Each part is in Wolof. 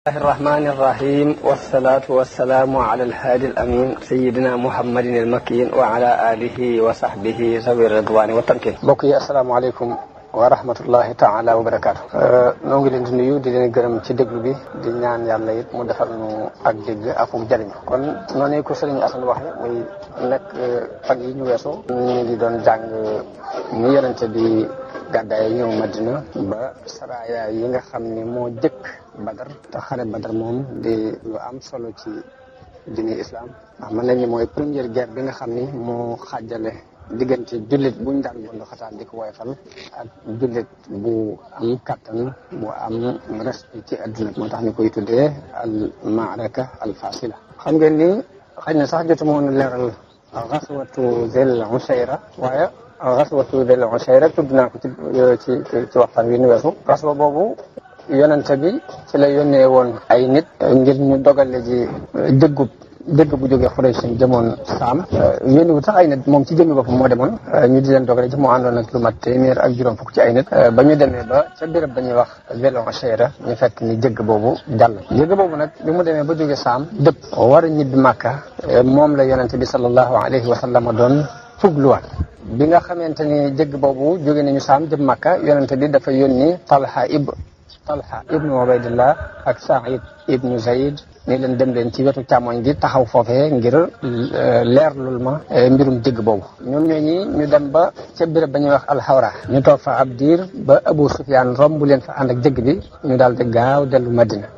الله الرحمن الرحيم والصلاة والسلام على الهادي الأمين سيدنا محمد المكين وعلى آله وصحبه ذوي الرضوان والتمكين. mbokk yi asalaamaaleykum wa rahmatullahi taala wa barakaatu. noo ngi leen di nuyu di leen gërëm ci déglu bi di ñaan yàlla it mu defal nu ak dégg ak mu jëriñ. kon noonu ko sëriñ Assane waxee muy nekk fan yi ñu weesu ñu ngi doon jàng ñu yonente bi gàddaay ñëw Madina ba saraaya yi nga xam ne moo jëkk Badar te xare Badar moom di lu am solo ci diine islam ndax mën nañu mooy première guerre bi nga xam ni moo xaajale diggante jullit buñ daan bundu xataan di ko woyfal ak jullit bu am kattan bu am respect ci adduna moo tax ñu koy tuddee al maaraka al fasila. xam ngeen ni xëy na sax jotu moon leeral xaswatu Zil Usayra waaye xaswatu Zil Usayra tudd naa ko ci waxtaan wi nu weesu. xaswa boobu yonente bi ci la yónnee woon ay nit ngir ñu dogale ji dëgg bu jógee Xuraysh jëmoon Saam. yónni wut sax ay nit moom ci jëmmi boppam moo demoon ñu di leen dogale ji moo àndoon ak lu mat téeméer ak juróom fukk ci ay nit ba ñu demee ba ca béréb ba ñuy wax Zil Usayra ñu fekk ni jëgg boobu jàll. jëgg boobu nag bi mu demee ba jógee Saam dëpp war a ñibbi Màkka moom la yonente bi sallallahu alayhi wa sallam doon fugluwaat. bi nga xamante ni jëgg boobu jóge nañu Saam jëm Màkka yonente bi dafa yónni Talha ibnu Ubaydillah ak Saïd ibnu Zayd ni leen dem leen ci wetu càmmoñ gi taxaw foofee ngir leerlul ma mbirum jëgg boobu. ñoom ñooñi ñu dem ba ca béréb ba ñuy wax alxawra ñu toog fa ab diir ba Abu Sufyaan romb leen fa ànd ak jëgg bi ñu daal di gaaw dellu Madina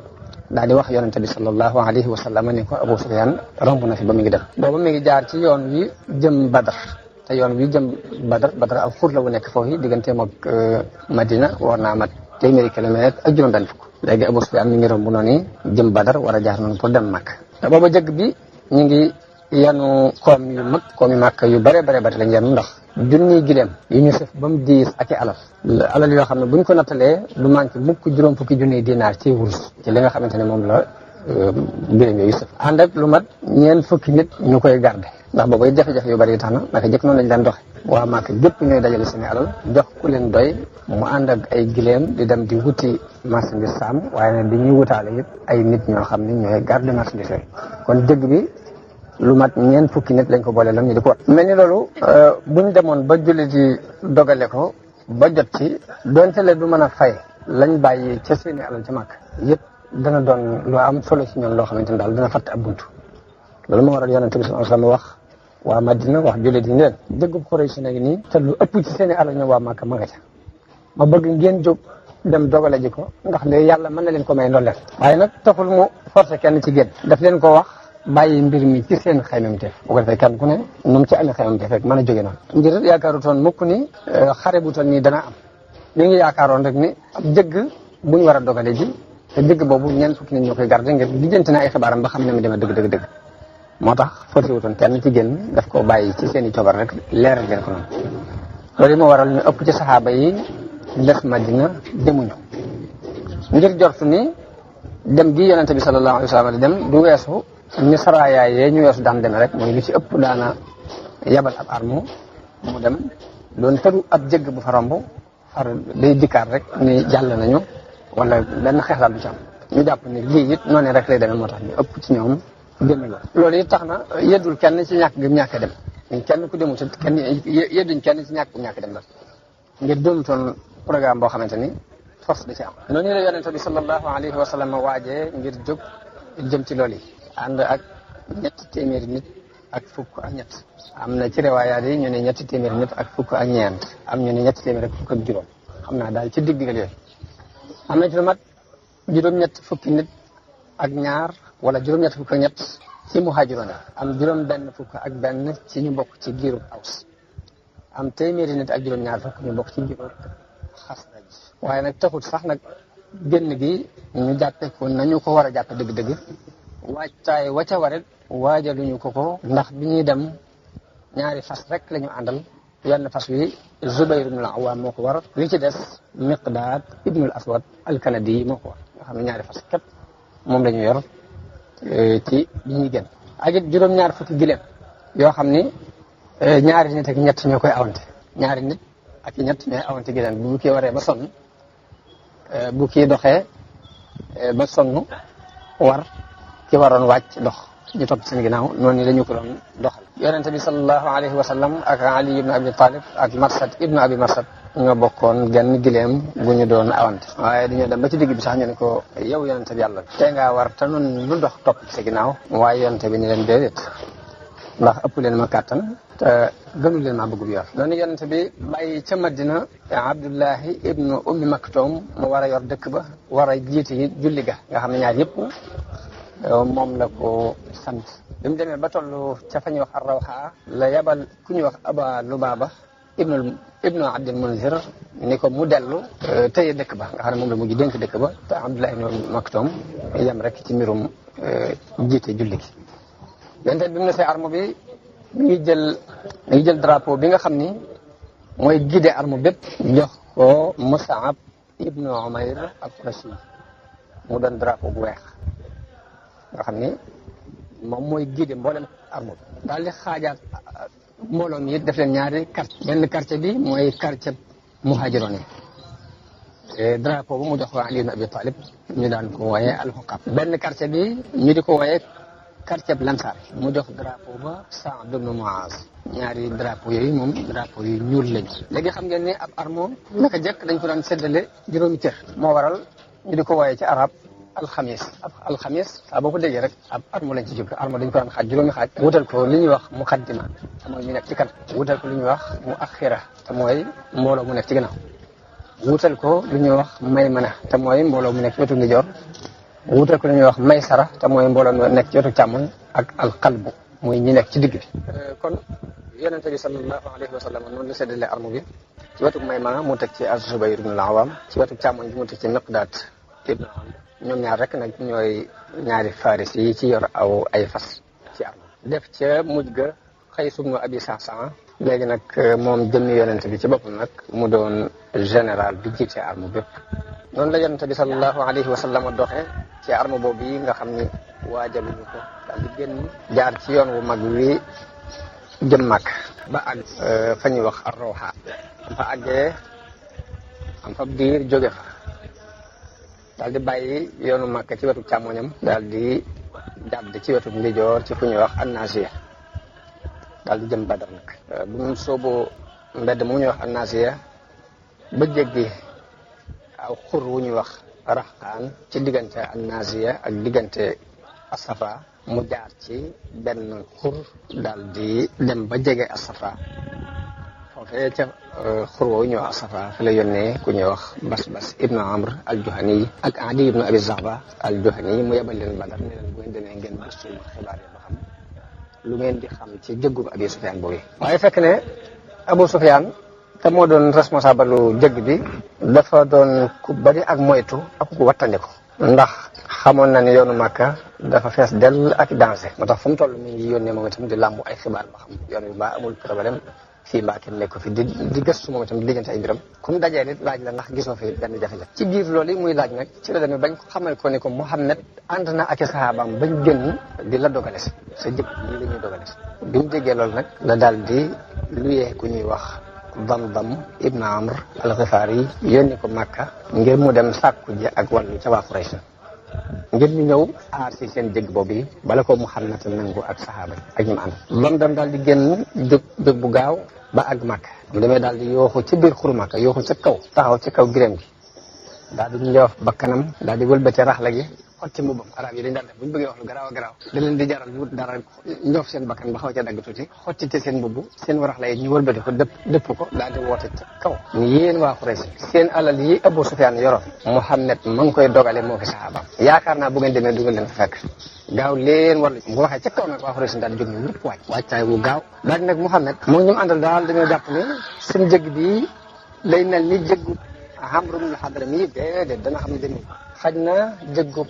daal di wax yonente bi sallallahu alayhi wa sallam ni ko Abu Sufyaan romb na fi ba mu ngi dem. booba mi ngi jaar ci yoon wi jëm Badar te yoon wi jëm Badar ak xur la wu nekk foofu digganteem ak Madina war naa mat téeméeri kilomètre ak juróom-benn fukk. léegi Abu Sufyaan mi ngi romb noonu jëm Badar war a jaar noonu pour dem Makka. te booba jëgg bi ñu ngi yanu koom yu Makka yu bare lañ yanu ndax junniy gileem yu ñu sëf ba mu diis ak i alal yoo xam ne buñ ko nattalee du manqué mukk juróom fukki junniy dinaar ci wurus ci li nga xamante ne moom la gileem yooyu sëf ànd ak lu mat ñeent fukki nit ñu koy garde ndax booba jafe-jafe yu bari yi tax na naka jëkk noonu lañ daan doxe waa Màkka gépp ñooy dajale seen alal jox ku leen doy mu ànd ak ay gileem di dem di wuti marchandise Saam waaye nag di ñuy wutaale yëpp ay nit ñoo xam ne ñooy garde marchandise yooyu kon jëgg bi lu mat ñeent fukki nit lañ ko boole lam ñu di ko wat mel ni loolu buñ demoon ba jullit yi dogale ko ba jot ci donte le du mën a fay lañ bàyyi ca seeni alal ca Màkka yëpp dana doon lu am solo ci ñoom loo xamante ne daal dana fatt ab buntu loolu moo waral yonente bi sallallahu alayhi wasallam wax waa Madina wax jullit yi ne leen jëggub Quraysh nag nii te lu ëpp ci seeni alal ñoom waa Màkka ma nga ca ma bëgg ngeen jóg dem dogale ji ko ndax de yàlla mën na leen ko may ndolleen waaye nag taxul mu forcé kenn ci génn daf leen ko wax bàyyi mbir mi ci seen xaymamteef bu ko defee kenn ku ne nu mu ci amee xaymamteef rek mën a jóge noonu ngir yaakaarutoon mukk ni xare bu toll nii dana am mi ngi yaakaaroon rek ni ab jëgg bu ñu war a dogale ji te jëgg boobu ñeent fukki nit ñoo koy garder ngir lijjanti na ay xibaaram ba xam ne mu demee dëgg moo tax forcé wutoon kenn ci génn daf ko bàyyi ci seen i coobar rek leeral leen ko noonu loolu moo waral ñu ëpp ci saxaaba yi des Madina demuñu ngir jortu ni dem gi yonente bi sallallahu alayhi wa sallam di dem du weesu ni saraayaay yee ñu weesu daan demee rek mooy lu ci ëpp daana yabal ab arme mu dem doon tëru ab jëgg bu fa romb far day dikkaat rek ni jàll nañu wala benn xeex daal du ci am ñu jàpp ni lii it noonu rek lay demee moo tax ñu ëpp ci ñoom génn loolu it tax na yeddul kenn ci ñàkk gi ñàkk dem kenn ku demul kenn yedduñ kenn ci ñàkk dem la ngir doonutoon programme boo xamante ni force da ci am. noonu la yonente bi sallallahu alayhi wa sallam waajee ngir jóg jëm ci loolu yi ànd ak ñetti téeméeri nit ak fukk ak ñett am na ci riwaayaat yi ñu ne ñetti téeméeri nit ak fukk ak ñeent am ñu ne ñetti téeméeri ak fukk ak juróom xam naa daal ci diggal yooyu am na ci lu mat juróom-ñett fukki nit ak ñaar wala juróom-ñett fukk ak ñett ci muhaajiroon am juróom-benn fukk ak benn ci ñu bokk ci giiru Aws am téeméeri nit ak juróom-ñaar fukk ñu bokk ci giiru Xasraj waaye nag taxut sax nag génn gi ñu jàppe ko nañu ko war a jàppe dëgg-dëgg waajtaay wa ca warit waajaluñu ko ndax bi ñuy dem ñaari fas rek la ñu àndal wenn fas wi Zubayr ibn al-Awwam moo ko war li ci des Miqdaad ibn al-Aswad al-Kanadi moo ko war nga xam ne ñaari fas képp moom la ñu yor ci bi ñuy génn ak it juróom-ñaar fukki gileem yoo xam ni ñaari nit ak ñett ñoo koy awante ñaari nit ak ñett ñooy awante gileem bu kii waree ba sonn bu kii doxee ba sonn war ki waroon wàcc dox ñu topp seen ginnaaw noonu la ñu ko doon doxal. yonente bi sallallahu alayhi wa sallam ak Ali ibnu Abi Talib ak Marsad ibnu Abi Marsad ñoo bokkoon genn gileem gu ñu doon awante. waaye dañoo dem ba ci digg bi sax ñu ne ko yow yonente bi yàlla tey ngaa war te noonu lu dox topp sa ginnaaw. waaye yonente bi ni leen déedéet ndax ëpp leen ma kàttan te gënu leen maa bëggub yor. noonu yonente bi bàyyi ca Madina Abdullahi ibnu Ummi Maktoum mu war a yor dëkk ba war a jiite julli ga nga xam ne ñaar yëpp moom la ko sant. bi mu demee ba toll ca fa ñuy wax Ar-Rawha la yabal ku ñuy wax Aba Lubaba ibnu Abdul Munzir ni ko mu dellu tëye dëkk ba nga xam ne moom la mujj dénk dëkk ba te Abdullah ibnu Maktoum yem rek ci mbirum jiite julli gi. yonente bi mu ne see arme bi mi ngi jël drapeau bi nga xam ni mooy guidé arme bépp jox ko Mus'ab ibnu Umayr al-Qurashi mu doon drapeau bu weex nga xam ni moom mooy guidé mboolem arme bi. daal di xaajaat mbooloo mi it def leen ñaari quartier. benn quartier bi mooy quartier muhaajiroon yi drapeau bu mu jox ko Ali ibn Abi Talib ñu daan ko wooyee al-Huqab. benn quartier bi ñu di ko wooyee quartier Lansar mu jox drapeau ba Sa'd ibn Mu'az. ñaari drapeau yooyu moom drapeau yu ñuul lañu. léegi xam ngeen ne ab arme naka jëkk dañ ko daan séddale juróomi cër. moo waral ñu di ko wooyee ci arab alxamis saa boo ko déggee rek ab arme lañ ci jublu. arme dañ ko daan xaaj juróomi xaaj. wutal ko li ñuy wax muqaddima te mooy ñu nekk ci kanam. wutal ko li ñuy wax muaxira te mooy mbooloo mu nekk ci gannaaw. wutal ko li ñuy wax maymana te mooy mbooloo mu nekk ci wetu ndijoor. wutal ko li ñuy wax maysara te mooy mbooloo mu nekk ci wetu càmmoñ ak alqalbu mooy ñi nekk ci digg bi. kon yonente bi sallallahu alayhi wa sallam noonu la séddale arme bi. ci wetu maymana mu teg ci az-Zubayr ibn al-Awwam. ci wetu càmmoñ bi mu teg ci Miqdaad ibn ñoom ñaar rek nag ñooy ñaari faris yi ci yor ay fas ci arme. def ca mujj ga Qays ibn Abi Sa'sa'a. léegi nag moom jëmmi yonente bi ci boppam nag mu doon général bi jiite arme bépp. noonu la yonente bi sallallahu alayhi wa sallam doxee ci arme boobu yi nga xam ni waajaluñu ko daal di génn jaar ci yoon wu mag wi jëm mag ba àgg fa ñuy wax Ar-Rawha. am fa àggee am fa diir jóge fa daal di bàyyi yoonu Makka ci wetu càmmoñam daal di jàdd ci wetu ndijoor ci fu ñuy wax An-Nasiya daal di jëm Badar nag. bu mu sooboo mbedd mu ñuy wax An-Nasiya ba jéggi aw xur wu ñuy wax Raxqaan ci diggante An-Nasiya ak diggante As-Safa mu jaar ci benn xur daal di dem ba jege As-Safa foofee ca xur woowu ñuy wax As-Safa fi la yónnee ku ñuy wax Basbas ibnu Amr al-Juhani ak Adi ibnu Abi Zahba al-Juhani mu yebal leen Badar ne leen bu ngeen demee ngeen gëstu xibaar yi ba xam lu ngeen di xam ci jëggub Abi Sufyaan boobu. waaye fekk ne Abu Sufyaan te moo doon responsable lu jëgg bi dafa doon ku bari ak moytu ak ku wattandiku. ndax xamoon na ne yoonu Makka dafa fees dell ak danger. moo tax fu mu toll mi ngi yónnee moom itam di làmbu ay xibaar ba xam yoon bi mbaa amul problème fii mbaa kenn nekk ko fi di gëstu moom itam di lijjanti ay mbiram. ku mu dajee nit laaj la ndax gisoo fi benn jafe-jafe. ci biir loolu yi muy laaj nag ci la demee bañ ko xamal ko ni ko Muhammad ànd na ak i saxaabaam bañ génn di la dogale si sa jëkk lii la ñuy dogale si. bi mu déggee loolu nag la daal di luyee ku ñuy wax Damdam ibn Amr al-Ghifari yónni ko Makka ngir mu dem sàkku ji ak wàllu ca waa Quraysh ngir ñu ñëw aar si seen jëgg boobu yi bala ko Muhammad nangu ak saxaaba ak ñu mu ànd. Damdam daal di génn jóg bu gaaw ba àgg Makka. mu demee daal di yooxu ci biir xuru Makka yooxu ca kaw taxaw ci kaw giréem gi daal di njoof bakkanam daal di wëlbati raxla gi xotti mbubbam. arab yi dañ daan def bu ñu bëggee wax lu garaaw a garaaw da leen di jaral wut dara njoof seen bakkan ba xaw ca dagg tuuti xottite seen mbubb seen raxla yi ñu wëlbati ko dëpp ko daal di woote ca kaw ni yéen waa Quraysh seen alal yi Abu Sufyaan yoroon Muhammad ma ngi koy dogale moo fi saxaabaam yaakaar naa bu ngeen demee du ngeen leen fa fekk gaaw leen war bu waxee ca kaw nag waa Quraysh daal di jóg ñu ñëpp waajtaay wu gaaw daal di nag Muhammad moom ñu àndal daal dañoo jàpp ne seen jëgg bi lay mel ni jëggu Amru ibnul Hadrami yi déedéet dana xam ne demee xaj na jëggub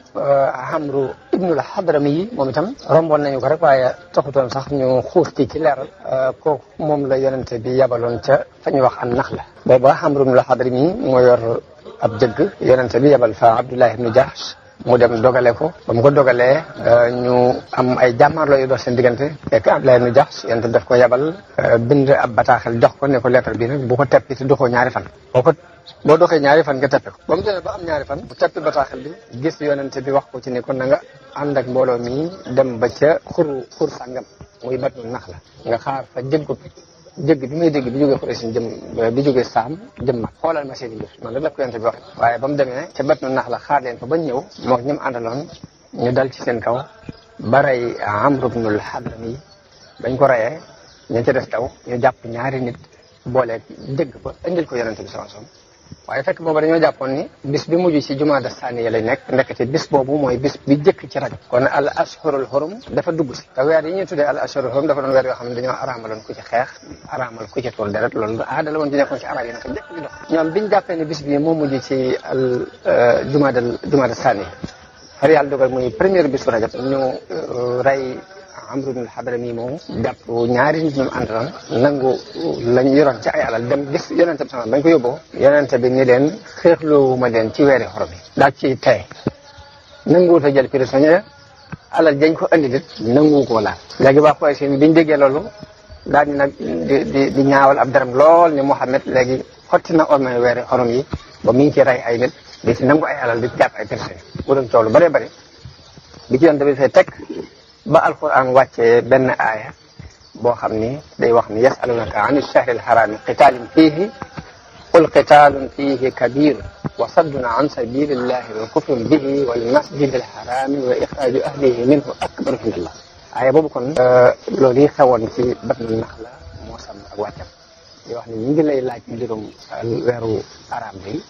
Amru ibnul Hadrami yi moom itam romboon nañu ko rek waaye taxutoon sax ñu xuus ci leeral kooku moom la yonente bi yabaloon ca fa ñuy wax an Naxla. booba Amru ibnul Hadrami yi moo yor ab jëgg yonente bi yabal fa Abdullah ibnu Jahsh mu dem dogale ko ba mu ko dogalee ñu am ay jàmmaarloo yu dox seen diggante fekk Abdullah ibn Jahsh yonent daf ko yabal bind ab bataaxel jox ko ne ko lettre bi nag bu ko teppi te doxoo ñaari fan boo ko boo doxee ñaari fan nga teppe ko ba mu demee ba am ñaari fan bu teppi bataaxal bi gis yonente bi wax ko ci ne kon na nga ànd ak mbooloo mi dem ba ca xur sàngam muy bat nu nax la nga xaar fa jëgg bi muy dégg bi jógee Xuraysin jëm bi jógee Saam jëm mag xoolal ma seen i mbir noonu rek la ko yonente bi wax waaye ba mu demee ca bat nu nax la xaar leen fa bañ ñëw mook ñoom àndaloon ñu dal ci seen kaw ba rey Amru bnul Hadrami bañ ko reyee ña ca des taw ñu jàpp ñaari nit booleeg dégg ba indil ko yonente bi sallallahu alayhi wasallam waaye fekk booba dañoo jàppoon ni bis bi mujj ci jumaada saaniya lay nekk ndekete bis boobu mooy bis bi jëkk ci rajab kon al ashhurul hurum dafa dugg si te weer yi ñuy tuddee al ashhurul hurum dafa doon weer yoo xam ne dañoo araamaloon ku ci xeex araamal ku ci tuur deret loolu aada la woon di nekkoon ci arab yi naka jëkk di dox ñoom biñu jàppee ne bis bi moo mujj ci al jumaada saaniya far yàlla dogal muy première bisu rajab ñu rey Amru bnul Hadrami moomu jàpp ñaari nit ñoom àndaloon nangu lañ yoroon ci ay alal dem gis yonente bi sama bañ ko yóbboo yonente bi ni leen xeexloowuma leen ci weeri xorom yi daal ci tey nanguwut a jël prisonnier alal jañ ko andi dit nanguwu koo laal léegi waa Quraysh biñ déggee loolu daal di nag di ñaawal ab daram lool ni Muhammad léegi xotti na ormay weeri xorom yi ba mi ngi ci rey ay nit di ci nangu ay alal di ci jàpp ay prisonnier bu doon coow lu bëree bëri bi ci yonente bi fee teg ba alquran wàccee benn aaya boo xam ni day wax ni yasalunaka an ash-shahri al-harami qitaalin fiihi qul qitaalun fiihi kabir wa saddun an sabilillahi wa kufrun bihi wal masjidi al-harami wa ixraaju ahlihi minhu akbaru indallah aaya boobu kon loolu yi xewoon ci Batnu Naxla moo sam ak wàccam di wax ni ñu ngi lay laaj mbirum weeru araam bi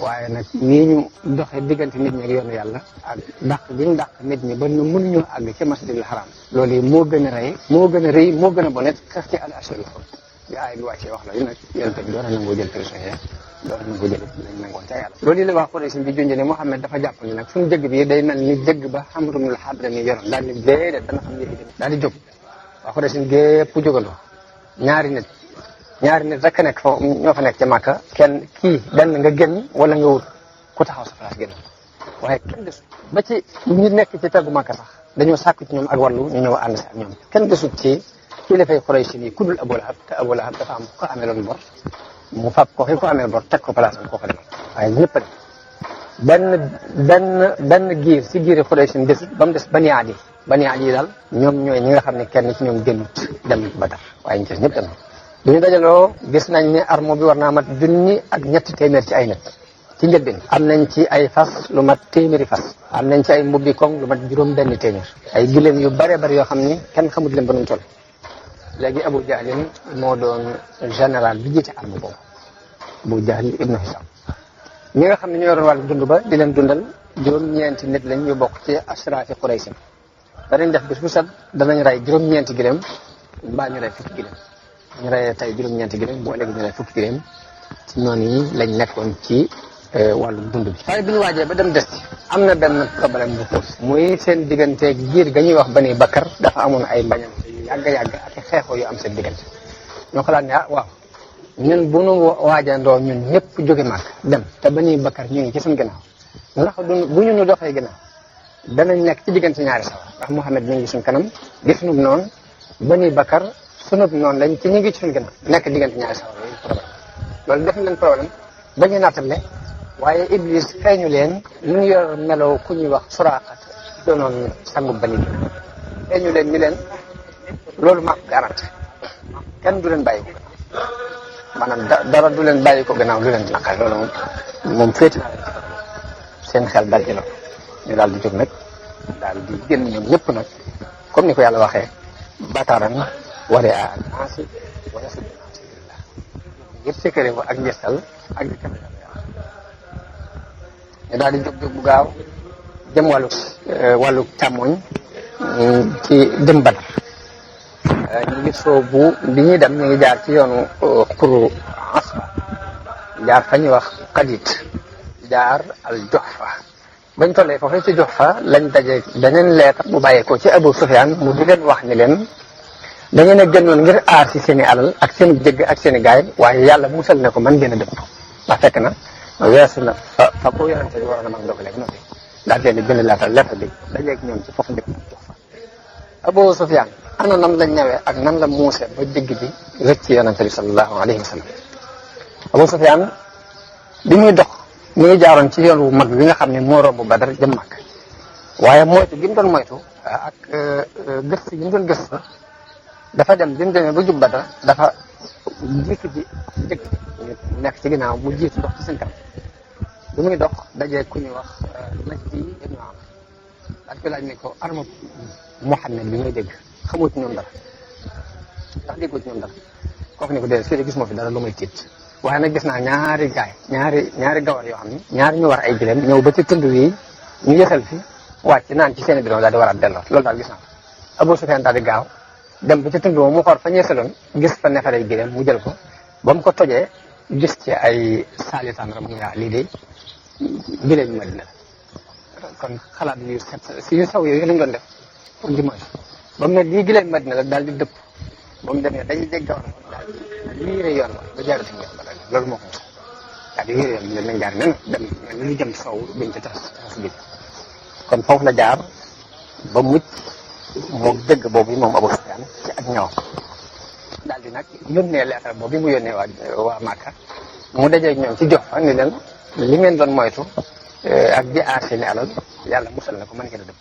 waaye nag nii ñu doxee diggante nit ñi ak yoonu yàlla ak dàq bi ñu dàq nit ñi ba nu mënuñoo àgg ci masjidil haram loolu yi moo gën a rey moo gën a rëy moo gën a bonet xeex ci al ashhurul hurum bi aay bi wàccee wax la yi nag yonente bi door a nangoo jël prisonnier door a nangoo jël lañ nangoon ca yàlla loolu yi la wax Quraysh bi junj ne Muhammad dafa jàpp ni nag suñu jëgg bi day mel ni jëgg ba Amru bnul Hadrami yoroon daal ni déedéet dana xam yëfi dem daal di jóg waa Quraysh gépp jógandoo ñaari nit rek nekk foofu ñoo fa nekk ca Màkka kenn kii benn nga génn wala nga wut ku taxaw sa place génn waaye kenn desut ba ci ñi nekk ci taggu Màkka sax dañoo sàkku ci ñoom ak wàllu ñu ñëw ànd si ak ñoom kenn desut ci kilifay Quraysh yi ku dul Abu Lahab te Abu Lahab dafa am ko amee loon bor mu fab ko ko amee bor teg ko place am koo ko demal waaye ñëpp a benn giir si giiri Quraysh yi desut ba mu des Bani Adi daal ñoom ñooy ñi nga xam ne kenn ci ñoom génnut dem Badar waaye ñu des ñëpp dem bu ñu dajaloo gis nañ ne armo bi war naa mat 1,3 ci ay nit ci njëlbeen am nañ ci ay fas lu mat téeméeri fas am nañ ci ay mbubbi koŋ lu mat juróom-benn téeméer ay giléem yu bare bari yoo xam ni kenn xamut leen ba nu mu toll léegi Abu Jahlin moo doon général bi jiite arme boobu Abu Jahl ibnu Hisam ñi nga xam ne ñoo yoroon wàllu dund ba di leen dundal juróom-ñeenti nit lañ ñu bokk ci ashraafi Quraysh danañ def bis bu set danañ rey juróom-ñeenti giléem mbaa ñu rey fukki giléem ñu reyee tey juróom-ñeenti giléem boo léegi ñu rey fukki giléem ci noonu yi lañ nekkoon ci wàllu dund bi waaye bi ñu waajee ba dem des ci am na benn problème bu pose muy seen digganteeg giir ga ñuy wax Bani Bakar dafa amoon ay mbañante yu yàgg ak xeexoo yu am seen diggante ñoo xalaat ne waaw ñun bu nu waajandoo ñun ñëpp jóge Màkk dem te Bani Bakar ñu ngi ci suñ ginnaaw ndax bu ñu doxee ginnaaw danañ nekk ci diggante ñaari sawa ndax Muhammad ñu ngi suñ kanam di sunub noonu Bani Bakar sunub noonu lañ ci ñu ngi ci suñ ginnaaw nekk diggante ñaari sawa loolu def leen problème ba ñu naatable waaye Iblis feeñu leen ñu yor meloo ku ñuy wax Suraaqa doonoon sangu Bani Bakar feeñu leen ni leen loolu maa ko garanti kenn du leen bàyyi ko maanaam dara du leen bàyyi ko gannaaw lu leen di naqari loolu moom féeti naa leen seen xel dal ci loolu ñu daal di jóg nag daal di génn ñoom ñëpp nag comme ni ko yàlla waxee bataran waree a ansi wala si ngir sékkëre ko ak njëstal ak di kafe ñu daal di jóg bu gaaw jëm wàllu càmmoñ ci jëm Badar ñu ngi soobu bi ñuy dem ñu ngi jaar ci yoonu xuru Asba jaar fa ñuy wax Qadid jaar al Juhfa bañ tollee foofu ci Juhfa lañ daje beneen leetar bu bàyyeekoo ci Abu Sufyaan mu di leen wax ni leen da ngeen a gënoon ngir aar si seen i alal ak seen i jëgg ak seen i gaay waaye yàlla musal ne ko man ngeen a dëpp ndax fekk na weesu na fa ko yonente bi waroon a mag ndox léegi noppi daal leen di bind leetar bi dajeeg ñoom ci foofu njëkk Juhfa Abu Sufyaan ana nan la ñëwee ak nan la muusee ba jëgg bi rëcc ci yonente bi sallallahu alayhi wa sallam Abu Sufyaan bi muy dox mi ngi jaaroon ci yoon wu mag bi nga xam ne moo romb Badar jëm Makka waaye moytu gi mu doon moytu ak gëstu gi mu doon gëstu dafa dem bi mu demee ba jub Badar dafa jiitu ji jëkk nekk ci ginnaaw mu jiitu dox ci seen kanam bi muy dox dajee ku ñuy wax Majdi ibn Amr daal ko laaj ne ko arma Muhammad bi ngay dégg xamoo ci ñoom dara ndax déggoo ci ñoom dara kooku ne ko déedéet fii de gis moo fi dara lu may tiit waaye nag gis naa ñaari gawar yoo xam ne ñaari ñu war ay gileem ñëw ba ci tund wi ñu yësal fi wàcc naan ci seen bidon daal di war a delloo loolu daal gis naa ko Abu Sufyaan daal di gaaw dem ba ci tund mu xool fa ñu yësaloon gis fa neefere gileem mu jël ko ba mu ko tojee gis ci ay saali tàndaram mu yaa lii de gileem yu Madina la kon xalaat yu saw yooyu lañ doon def pour di moy ba mu ne lii gileem Madina la daal di dëpp ba mu demee dañuy dégg gawar daal di wiire yoon wa ba jaaratuñ yoon ba loolu moo ko daal di wiire yoon bi nañ jaar nen dem lu jëm sow biñ ci tas bi kon foofu la jaar ba mucc moo dëgg boobu moom Abu Sufyaan ci ak ñëwam daal di nag yónnee leetar boobu mu yónnee waa Màkka mu dajee ñoom ci jox fa ni leen li ngeen doon moytu ak di aar seeni alal yàlla musal na ko mën ngeen a dëpp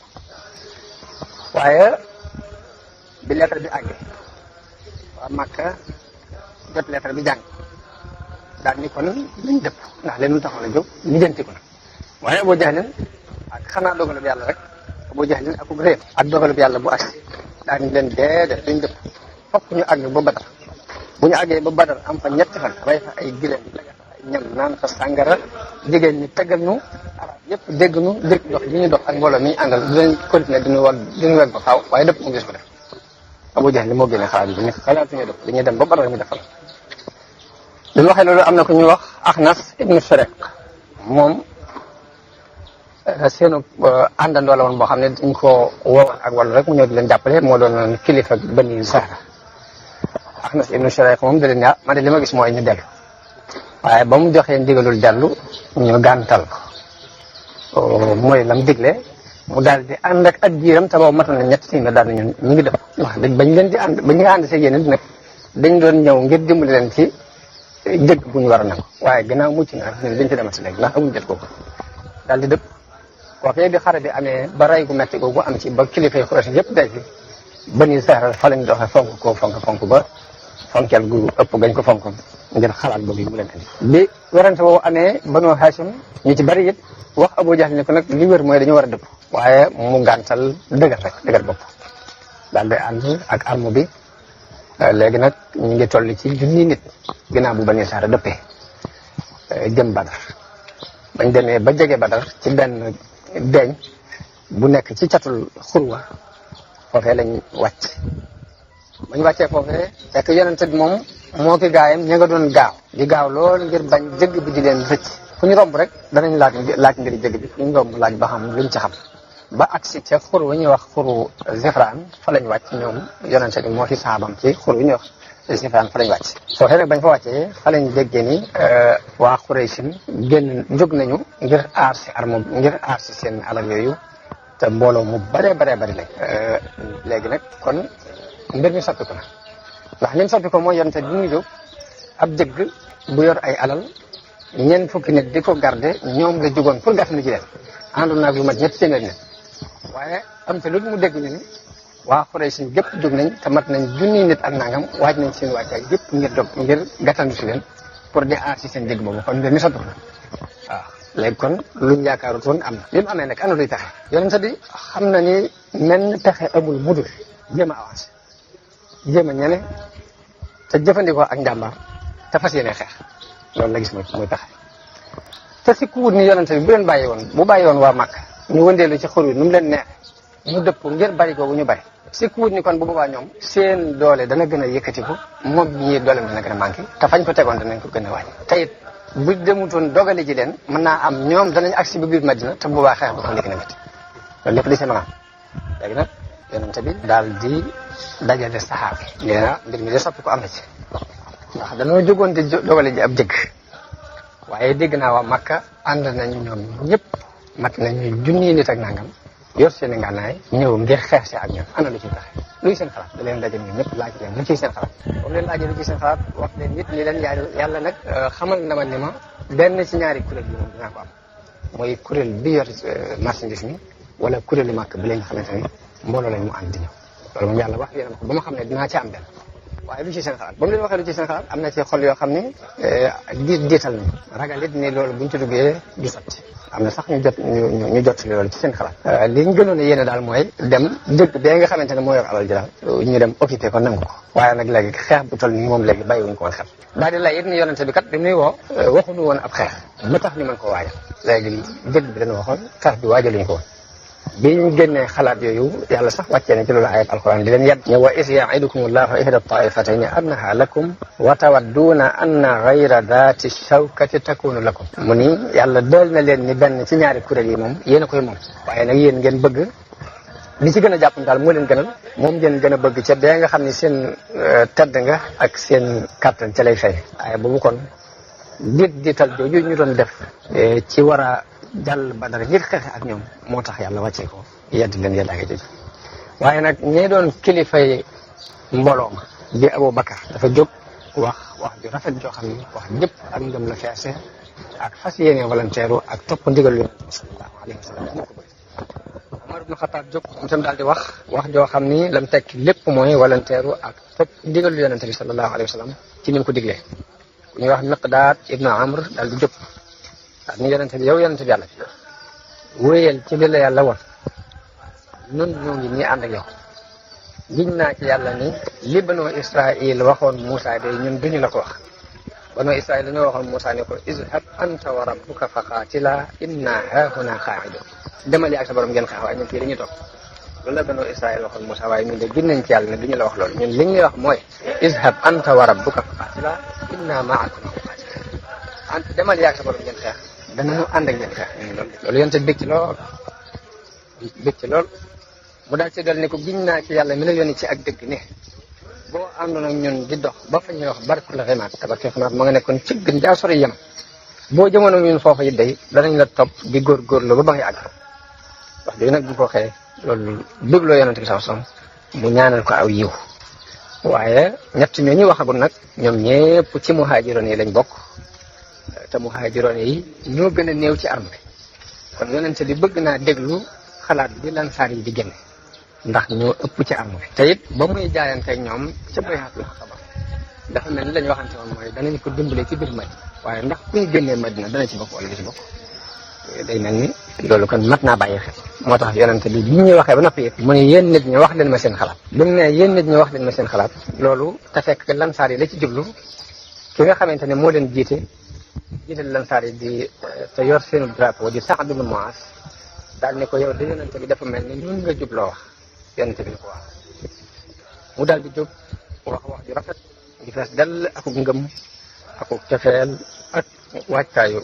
waaye bi leetar bi àggee waa Màkka jot leetar bi jàng daal ni kon lañ dëpp ndax leen lu taxoon a jóg lijjanti ko nag waaye Abu Jahlin ak xanaa dogalub yàlla rek Abu Jahlin ak réew ak dogalub yàlla bu agsi daal ni leen déedéet duñ dëpp fokk ñu àgg ba Badar bu ñu àggee ba Badar am fa ñetti fan rey fa ay gileem ay ñam naan fa sàngara jigéen ñi tegal ñu arab yëpp dégg ñu dégg dox li ñu dox ak mbooloo mi ñu àndal dinañ continuer diñu weg ba faaw waaye dëpp mu gis ko def Abu Jahl moo génne xalaat bi ne xalaatuñu dëpp dañuy dem ba Badar ñu defal bi mu waxee loolu am na ku ñuy wax Axnas ibnu Shariq moom seenu àndandoo la woon boo xam ne dañ ko woowoon ak wàllu rek mu ñëw di leen jàppale moo doon kilifa Bani Zahra Axnas ibnu Shariq moom da leen ne man de li ma gis mooy ñu dellu waaye ba mu joxee ndigalul dellu ñu gàntal ko mooy lam digle mu daal di ànd ak jiiram te boobu matoon na ñetti téeméer daal ñu ngi def wax dëgg bañ leen di ànd bañ nga ànd see yéen nag dañ doon ñëw ngir dimbali leen ci jëgg bu ñu war a nangu waaye gannaaw mucc na ñun dañ ci demati léegi ndax amuñ jot kooku daal di dëpp kooku bi xare bi amee ba rey gu metti googu am ci ba kilifa yi Quraysh yëpp day fi Bani Zahra fa lañ doxee fonk ba fonkeel gu ëpp gañ ko fonk ngir xalaat boobu yi mu leen indi bi werante boobu amee Banu Hashim ñu ci bari it wax Abu Jahl ne ko nag li wér mooy dañu war a dëpp waaye mu gàntal dëgër bopp daal di ànd ak arme bi léegi nag ñu ngi toll ci junni nit ginnaaw bu Bani Zahra dëppee jëm Badar bañ demee ba jege Badar ci benn deeñ bu nekk ci catul xurwa foofee lañ wàcc bañ wàccee foofee fekk yonente bi moom moo ki gaayam ña nga doon gaaw lool ngir bañ jëgg bi di leen rëcc fu ñu romb rek danañ laaj mbiri jëgg bi fu ñu romb laaj ba xam luñ ci xam ba agsi ca xur wu ñuy wax xuru Zifraan fa lañ wàcc ñoom yonente bi moo fi saabam ci xur wu ñuy wax Zifraan fa lañ wàcc foofee nag bañ fa wàccee fa lañ déggee ni waa Quraysin jóg nañu ngir aar si seen alal yooyu te mbooloo mu bari lañ léegi nag kon mbir mi soppi ko na ndax li mu soppi ko mooy yonente bi muy jóg ab jëgg bu yor ay alal ñeent fukki nit di ko garde ñoom la jógoon pour gàtt na ci leen àndoon naag lu mat ñetti téeméer nit waaye am te lu mu dégg ñu ni waa Quraysh gépp jóg nañ te mat nañ junni nit ak nangam waaj nañ seen wàccaay gépp ngir gàttandu si leen pour di aar si seen jëgg boobu kon mbir mi soppi ko na waaw léegi kon luñ yaakaarut woon am na li mu amee nag ana luy pexe yonente bi xam na ni menn pexe amul mudul jéem a avancé jéem a ñene te jëfandikoo ak njàmbaar te fas yéene xeex loolu la gis muy pexe te si ku wut ni yonente bi bu bàyyi woon waa Màkka ñu wëndeelu ci xur wi nu mu leen neex mu dëpp ngir bari googu ñu bari si ku wut ni kon bu boobaa ñoom seen doole dana gën a yëkkatiku moom ñii doole dana gën a manqué te fañ ko tegoon danañ ko gën a wàññi te it bu demutoon dogale ji leen mën naa am ñoom danañ agsi ba biir Madina te bu boobaa xeex ba ko léegi na métti loolu lépp di seen maanaam léegi nag yonente bi daal di dajale saxaaba yi mbir mi de soppi ko am na ci ndax dañoo jógoon di dogale ji ab jëgg waaye dégg naa waa Makka ànd nañu ñoom ñëpp mat nañu junni nit ak nangam yor seen i ngànnaay ñëw ngir xeex si ak ñoom ana lu ciy taxe luy seen xalaat da leen daje ñoom ñëpp laaj leen lu ciy seen xalaat boobu leen laajee lu ciy seen xalaat wax leen nit ñi leen yàlla nag xamal na ma ni ma benn ci ñaari kuréel yi moom dinaa ko am mooy kuréel bi yor marchandise mi wala kuréelu màkk bi la nga xamante ni mbooloo lañ mu ànd di ñëw loolu moom yàlla wax yéen ko ba ma xam ne dinaa ci am benn waaye lu ci seen xalaat ba mu leen waxee lu ci seen xalaat am na ci xol yoo xam ne diital nañu ragal it ni loolu buñ ci duggee du sotti am na sax ñu jot loolu ci seen xalaat li ñu gënoon a yéene daal mooy dem dëgg bee nga xamante ne moo yor alal ji daal ñu dem occupé ko nangu ko waaye nag léegi xeex bu toll nii moom léegi bàyyiwuñ ko woon xel daal di lay it ni yonente bi kat bi muy woo waxuñu woon ab xeex ba tax ñu mën ko waajal léegi dëgg bi dañu waxoon xeex bi waajaluñ ko woon bi ñu génnee xalaat yooyu yàlla sax wàccee na ci loolu ayat alquran di leen yedd ne wa is yaidukum allahu ihda taifatayni annaha lakum wa tawadduuna anna gayra daati shawkati takunu lakum mu ni yàlla dal na leen ni benn ci ñaari kuréel yi moom yéen a koy moom waaye nag yéen ngeen bëgg li ci gën a jàpp daal moo leen gënal moom ngeen gën a bëgg ca bee nga xam ne seen tedd nga ak seen kàttan ca lay fay waaye boobu kon diital jooju ñu doon def ci war a jàll Badar ngir xeexe ak ñoom moo tax yàlla wàccee ko yedd leen yeddaange jooju waaye nag ñee doon kilifay mbooloo ma di Abu Bakar dafa jóg wax ju rafet joo xam ne wax jëpp ak ngëm la feese ak fas yéene volontaire ak topp ndigal yu sallallahu alayhi wa sallam Umar ibn Xattaab jóg moom tam daal di wax joo xam ni lam tekki lépp mooy volontaire ak topp ndigal yu yonente bi sallallahu alayhi wa sallam ci ni mu ko diglee ku ñuy wax Miqdaad ibnu Amr daal di jóg waaw ni yonente bi yow yonente bi yàlla wéyal ci li la yàlla won nun ñoo ngi nii ànd ak yow giñ naa ci yàlla ni li banoo Israil waxoon Moussa de ñun duñu la ko wax banoo Israil dañoo waxoon Moussa ne ko izhab anta wa rabbuka fa qaatila inna haahuna qaaidun demal ak sa borom ngeen xeex waaye ñun fii dañuy toog loolu la banoo Israil waxoon Moussa waaye ñun de giñ nañ ci yàlla ne duñu la wax loolu ñun li ñuy wax mooy izhab anta wa rabbuka fa qaatila inna ma'akum muqaatilun demal ak sa borom ngeen xeex danañu ànd ak ngeen xeex loolu yonte bég ci lool mu daal ci dal ni ko giñ naa ci yàlla mi la yónni ci ak dëgg ne boo àndoon ak ñun di dox ba fa ñuy wax barkul ximaat te barkul ximaat ma nga nekkoon ci gën jaa sori yem boo jëmoon ak ñun foofa it day danañ la topp di góorgóorlu ba ngay àgg wax dëgg nag bu ko waxee loolu bégloo yonente bi sallallahu alayhi wasallam mu ñaanal ko aw yiw waaye ñett ñoo ñu waxagul nag ñoom ñépp ci muhaajiroon yi lañ bokk te muhaajiroon yi ñoo gën a néew ci arme bi kon yonente bi bëgg naa déglu xalaat bi lansaar yi di génne ndax ñoo ëpp ci arme bi te it ba muy jaayante ak ñoom ca bay'atul aqaba dafa mel ni lañu waxante woon mooy danañ ko dimbale ci biir Madina waaye ndax kuy génnee Madina dana ci bokk wala du ci bokk day mel ni loolu kon mat naa bàyyi xel moo tax yonente bi ñuy waxee ba noppi mu ne yéen nit ñi wax leen ma seen xalaat bi mu ne yéen nit ñi wax leen ma seen xalaat loolu te fekk lansaar yi la ci jublu ki nga xamante ne moo leen jiite lansaar yi di te yor seenu drapeau di Sa'd ibn Mu'az daal ne ko yow de yonente bi dafa mel ni ñun nga jubloo wax yonente bi ko wax mu daal di jóg wax ju rafet di fees dell akuk ngëm akuk cofeel ak waajtaayu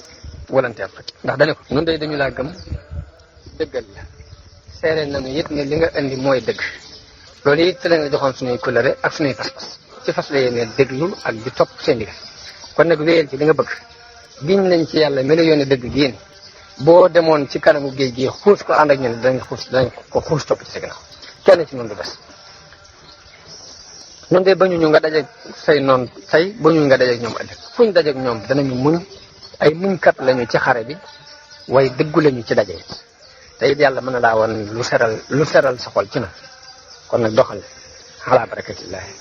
volontaire ndax dane ko nun day dañu laa gëm dëggal la seere nañu it ne li nga indi mooy dëgg loolu it te la nga joxoon suñuy kulëre ak suñuy pas-pas ci fas la yéene déglu ak di topp seen digal kon nag wéyal ci li nga bëgg giñ nañ ci yàlla mi la yónni dëgg giin boo demoon ci kanamu géej gi xuus ko ànd ak ñun danañ ko xuus topp ci sa ginnaaw kenn ci noonu du des noonu de bañu nga dajeeg say noonu tey bañu nga dajeeg ñoom ëllëg fuñ dajeeg ñoom danañu muñ ay muñkat lañu ci xare bi waaye dëggu lañu ci daje it te it yàlla mën na laa woon lu seral sa xol ci na kon nag doxal ala barakatillahi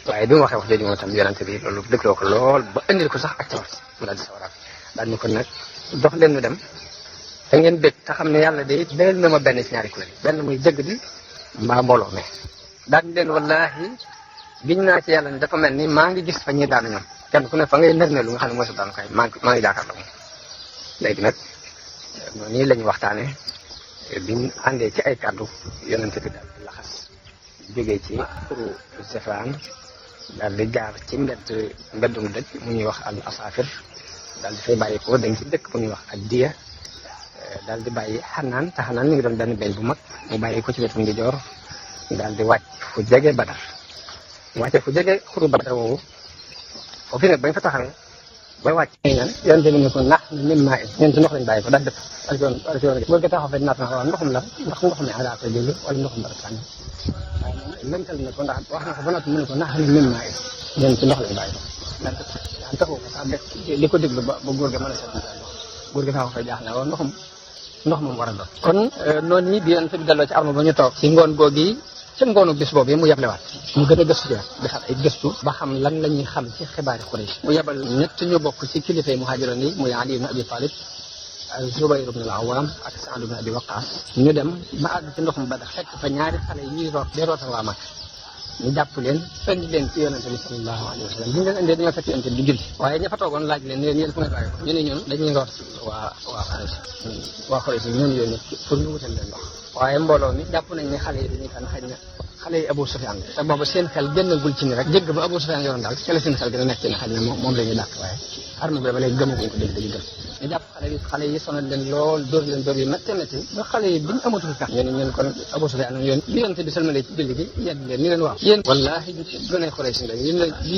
waaye bi mu waxee wax jooju moom tam yonente bi loolu dégloo ko lool ba indil ko sax ak tawar mu daal di sawaraat daal ni ko nag dox leen ñu dem te ngeen bég te xam ne yàlla de dalal na ma benn ci ñaari kuréel benn muy jëgg di mbaa mbooloo me daal di leen wallahi giñ naa ci yàlla ne dafa mel ni maa ngi gis fa ñuy daanu ñoom kenn ku ne fa ngay nër ne lu nga xam ne mooy sa daanu kay maa ngi jàkkaarloo moom léegi nag noonu nii la ñu waxtaane biñ àndee ci ay kàddu yonente bi daal di laxas jógee ci turu Zefaan daal di jaar ci mbeddum dëj mu ñuy wax al asafir daal di fay bàyyi ko dañ ci dëkk bu ñuy wax ak diya daal di bàyyi xanaan te xanaan mi ngi doon benn beñ bu mag mu bàyyi ko ci wetu ndi joor daal di wàcc fu jege Badar wàcce fu jege xuru Badar woowu foofu nag bañ fa taxawee bay wàcc ñaan yoon bi ne ko nax min maa ñun ci ndox lañ bàyyi ko daal def arjon boo ko taxaw fe naat na waaw ndoxum la ndax ndox mi ala ko jóge wala ndoxum dara tànn waaye moom lënkal na ko ndax wax na ko ba noppi mu ne ko nax min maa ñun ci ndox lañ bàyyi ko daal taxu ko sax li ko déglu ba góor ga mën a seet góor ga taxaw fay jaax na woon ndox moom war a doon kon noonu yi bi yonent bi delloo ci arme ba ñu toog ci ngoon googi ca ngoonu bis boobu mu yeblewaat mu gën a gëstu ci defal ay gëstu ba xam lan la ñuy xam ci xibaari Quraysh mu yebal ñett ñu bokk ci kilifay muhaajiroon yi muy Ali ibn Abi Talib Zubayr ibn al-Awwam ak Sa'd ibn Abi Waqqas ñu dem ba àgg ci ndoxum Badar fekk fa ñaari xale yi ñuy root di rootal waa Makka ñu jàpp leen indi leen ci yonent bi sallallahu alayhi wa sallam bi ñu leen indee dañoo fekk yonent bi di julli waaye ña fa toogoon laaj leen ne yéen fu ngeen bàyyi ko ñu ne ñun dañuy root waa Quraysh ñun yónni pour ñu wutal leen ndox waaye mbooloo mi jàpp nañ ne xale yi dañuy kan xëy na xale yi Abu Sufyaan te booba seen xel génnagul ci ni rek jégg ba Abu Sufyaan yoroon daal ci la seen xel gën a nekk ci ne xëy na moom la ñuy dàq waaye arme bi ba léegi gëmaguñ ko dégg dañu gëm ñu jàpp xale yi sonal leen lool dóor leen dóor yu métti métti ba xale yi bi ñu amatul kan ñu ne ñun kon Abu Sufyaan yoon bi yonent bi salmale ci julli gi yedd leen ni leen waaw yéen wallaahi gën a Quraysh la li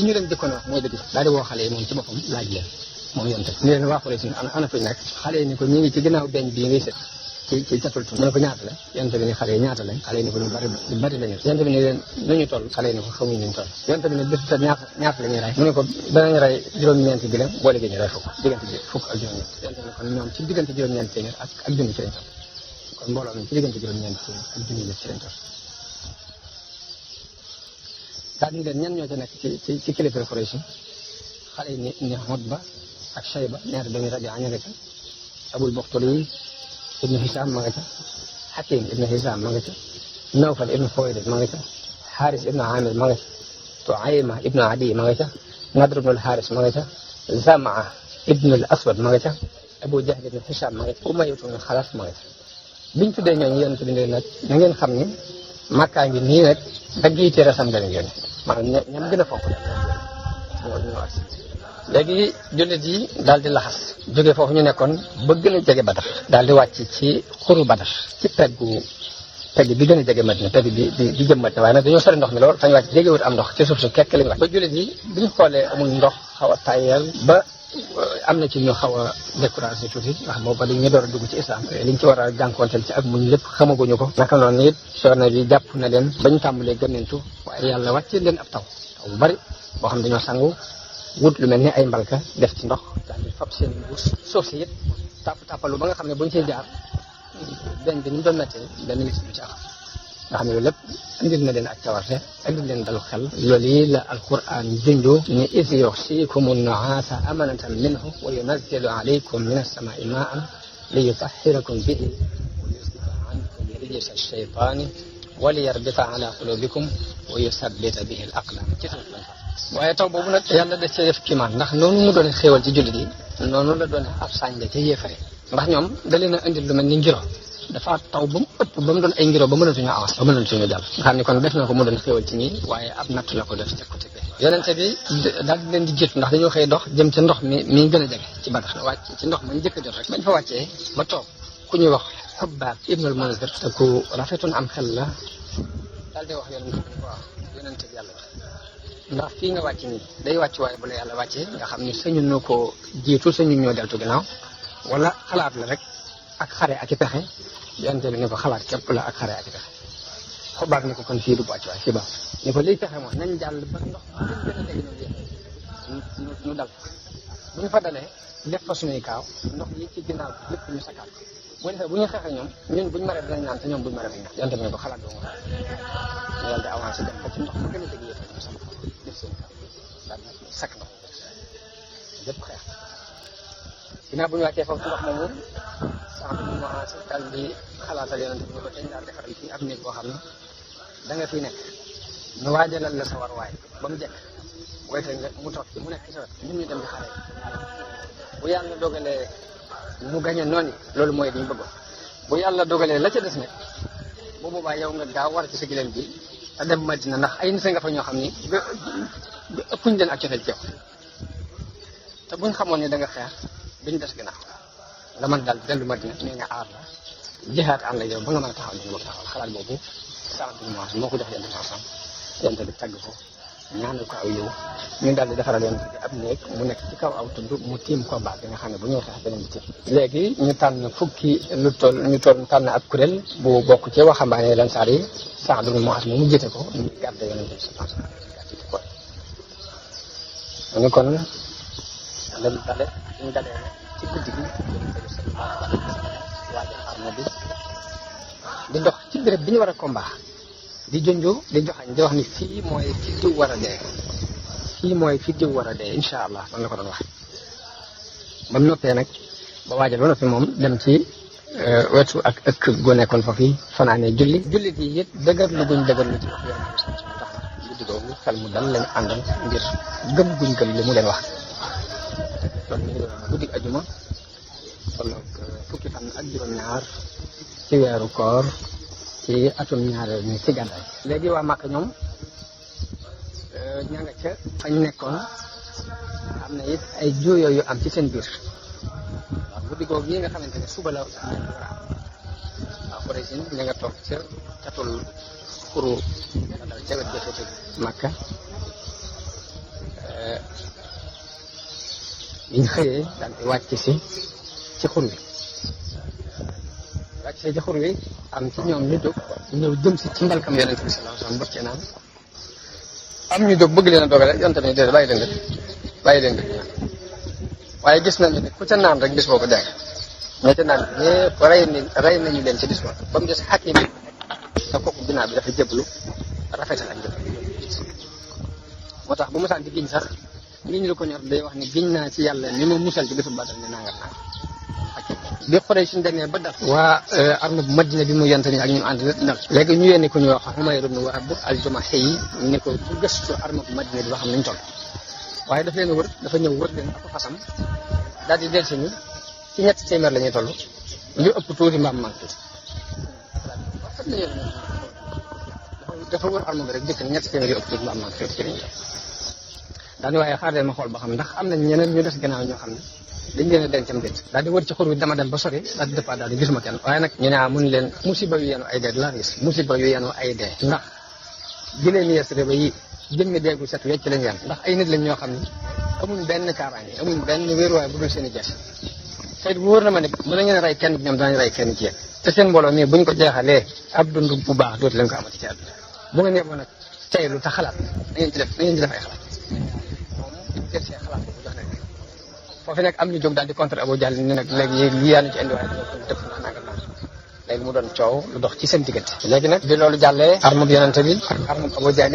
ñu leen jëkkoon wax mooy dëgg daal di woo xale yi moom ci boppam laaj leen moom yonent ni leen waa Quraysh ana fuñ nekk xale yi ni ko ñu ngi ci ginnaaw beñ bii ngay sët ci catul tu mu ne ko ñaata la yonent bi ni xale yi ñaata lañ xale yi ni ko lu bari lañu yonent bi ni leen nañu toll xale yi ni ko xamuñ nañu toll yonent bi ni bés ta ñaata la ñuy rey mu ne ko danañ rey juróom-ñeenti bi la boo léegi ñu rey diggante bi fukk ak juróom-ñeent yonent bi kon ñoom ci diggante juróom-ñeenti téeméer ak junni ci lañ toll kon mbooloo mi ci diggante juróom-ñeenti téeméer ak junni ci lañ toll daal ni leen ñan ñoo ca nekk ci kilifa Quraysh xale yi ni Utba ak Shayba ñaari doomi Rabi'a ña nga ca Abul Bakhtari ibnu Hisham ma nga ca Hakim ibnu Hisham ma nga ca Nawfal ibnu Xuwaylid ma nga ca Xaaris ibnu Amir ma nga ca Tuayma ibnu Adi ma nga ca Nadr ibnu al-Xaaris ma nga ca Zamaa ibnu al-Aswad ma nga ca Abu Jahl ibnu Hisham ma nga ca Umayya ibnu Xalaf ma nga ca biñ tuddee ñooñu yonent bi nag na ngeen xam ni Makka ngi nii nag dagg yi ci rasam dana yónni maanaam ñam gën a fonk léegi jullit yi daal di laxas jóge foofu ñu nekkoon ba gën a jege Badar daal di wàcc ci xuru Badar ci pegg bi gën a jege Madina pegg bi jëm Madina waaye nag dañoo sori ndox mi lool fañ wàcc jegewut am ndox ci suuf su kekk lañ wàcc ba jullit yi biñ xoolee amul ndox xaw a tayal ba am na ci ñu xaw a découragé tuuti ndax booba dañu door a dugg ci islam liñ ci war a jànkuwanteel ci ak muñ lépp xamaguñu ko naka noonu it soorna bi jàpp na leen bañ tàmbalee gëmmentu waaye yàlla wàcce leen ab taw bu bari boo xam dañoo sangu wut lu mel ni ay mbalka def ci ndox daal di fab seen mbuus suuf si it tàppalu ba nga xam ne buñ ciy jaar benn bi ni mu doon méttee benn nit du ci am nga xam ne loolu lépp indil na leen ak cawarte indil leen dalu xel loolu yi la alquran junju ni is yuxsiikumu nuaasa amanatan minhu wa yunazzilu alaykum min as-samaa'i maa'an li yutahhirakum bihi wa yusliha ankum rijsa ash-shaytaani wa liyarbita ala qulubikum wa yusabbita bihi al-aqlaam waaye taw boobu nag yàlla def cee def kiimaan ndax noonu mu doon xéewal ci jullit yi noonu la doon ab sànja ca yéefare ndax ñoom da leen a indil lu mel ni ngiro dafa taw ba mu ëpp ba mu doon ay ngiro ba mënatuñoo avance ba mënatuñoo jàll nga xam ne kon def na ko mu doon xéewal ci ñii waaye ab natt la ko def ca côté bi yonente bi daal di leen di jiitu ndax dañoo xëy dox jëm ca ndox mi gën a jege ci Badar wàcc ci ndox ma ñu jëkk a jot rek bañ fa wàccee ba toog ku ñuy wax Xubbaab ibnul Munzir te ku rafetoon am xel la daal di wax yonente bi waaw yonente bi yàlla ndax fii nga wàcc nii day wàcc waaye bu la yàlla wàccee nga xam ni sañu noo ko jiitu sañu ñoo deltu ginnaaw wala xalaat la rek ak xare ak i pexe yonente bi ni ko xalaat képp la ak xare ak i pexe Xubbaab ni ko kon fii du wàcc waaye fii baax ni ko liy pexe mooy nañ jàll ba ndox gën a dégg ñu dal bu ñu fa dalee def fa suñuy kaaw ndox yi ci ginnaaw bi lépp ñu sakkaat ko bu defee bu ñu xeexee ñoom ñun buñu maree dinañ naan te ñoom buñu maree dañ naan yonente bi ni ko xalaat doo nga ñu daal di avancé dem ba ci ndox ma gën a dégg yëpp ñu sama def seen kaw daal di sakk ndox lépp xeex ginnaaw bu ñu wàccee foofu ci ndox moomu sax bi mu avancé daal di xalaatal yonente bi ni ko dañ daal defaral fii ab néeg boo xam ne da nga fii nekk ñu waajalal la sa war waay ba mu jekk wayte nga mu toog ci mu nekk ci sa wet ñun ñu dem di xare bu yàlla dogalee mu gañe noonu loolu mooy li ñu bëggoon bu yàlla dogalee la ca des nag bu boobaa yow nga gaaw war ci sa gileem bi te dem Madina ndax ay nit nga fa ñoo xam ni ëppuñ leen ak cofeel ci yow te buñ xamoon ne da nga xeex duñ des ginnaaw nga mën daal dellu Madina nee nga aar la jihaat ànd ak yow ba nga mën a taxaw ni nga bëgg taxaw xalaat boobu moo ko jox yonte bi sam yonte bi tagg ko ñaanal ko aw yow ñu daal di defaral yonte bi ab néeg mu nekk ci kaw aw tudd mu tiim ko baat bi nga xam ne bu ñuy xeex beneen bi tiim léegi ñu tànn fukki ñu tànn ab kuréel bu bokk ci waxambaane Ansaar yi Saad ibn Muaaz mu jiite ko ñu gàdde yonte bi sallallahu alayhi wa sallam ñu kon dañ dale ñu dalee ci guddi gi waajal arme bi di dox ci béréb bi ñu war a combat di jonjoo di joxañ di wax ni fii mooy fi diw war a dee fii mooy fi diw war a dee incha allah man la ko doon wax ba mu noppee nag ba waajal ba noppi moom dem ci wetu ak ëkk gu nekkoon foofu yi fanaanee jullit yi it dëgër lu guñ dëgër lu ci wax yoon bi tax guddi googu xel mu dal lañu àndal ngir gëm guñ gëm li mu leen wax loolu mi ngi doon guddi ajuma tolloog fukki fan ak juróom-ñaar ci weeru koor ci atum ñaareel ni ci gàddaay léegi waa Màkka ñoom ña nga ca fañ nekkoon am na it ay juyoo yu am ci seen biir waaw guddi googu yi nga xamante ne suba la war a am waaw Quraysh ña nga toog ca catul xuru dal ca wet jotee Màkka biñ xëyee daal di wàcc si ci xur wi wàcc si ci xur wi am ci ñoom ñu jóg ñëw jëm si ci mbalkam yonent bi sallallahu alayhi wasallam bocce naan am ñu jóg bëgg leen a dogale yonent bi déedéet bàyyi leen def waaye gis nañu ne ku ca naan rek bis boobu dee ña ca naan ñëpp rey nañu leen ci bis boobu ba mu des Hakim bi te kooku ginnaaw bi dafa jébbalu rafetal ak jëf moo tax bu mu saan di giñ sax giñ lu ko ñor day wax ni giñ naa ci yàlla ni ma musal ci bisu Badar ne nangat naa bi xoree suñu demee ba dal waa arme bu Madina bi mu yent ni ak ñu ànd dal léegi ñu yénni ko ñu wax Umayr ibn Wahb al-Jumahi yi ni ko bu gëstu arme bu Madina bi ba xam nañ toll waaye daf leen wër dafa ñëw wër leen ak fasam daal di del si ñu ci 300 la ñuy toll ñu ëpp tuuti mbaam man tuuti dafa wër arme bi rek dëkk ni 300 yu ëpp tuuti mbaam man tuuti ci lañu daal di waaye xaar leen ma xool ba xam ndax am nañ ñeneen ñu des gannaaw ñoo xam ne dañ leen a dencam déet daal di wër ci xur wi dama dem ba sori daal di départ daal di gisuma kenn waaye nag ñu ne mun leen musiba yu yenu ay dee la gis musiba yu yenu ay dee ndax jëlee ni Yasrib ba yi jëmmi deegu set wecc lañ yan ndax ay nit lañ ñoo xam ne amuñ benn kaaraange amuñ benn wéeruwaay bu dul seen i jes te wóor na ma ne mën na ngeen rey kenn ñoom daañu rey kenn ci yéen te seen mbooloo mii buñ ko jeexalee ab dund bu baax dootu leen ko amati ci àdduna bu nga neeboon nag teylu te xalaat da ngeen ci def ay xalaat jël seen xalaat bu jox nekk foofu nag am ñu jóg daal di contre Abu Jahl ni nag léegi yi yaanu ci indi waaye dëpp na nanga naan léegi mu doon coow lu dox ci seen diggante léegi nag bi loolu jàllee arme bi yonente bi ak arme Abu Jahl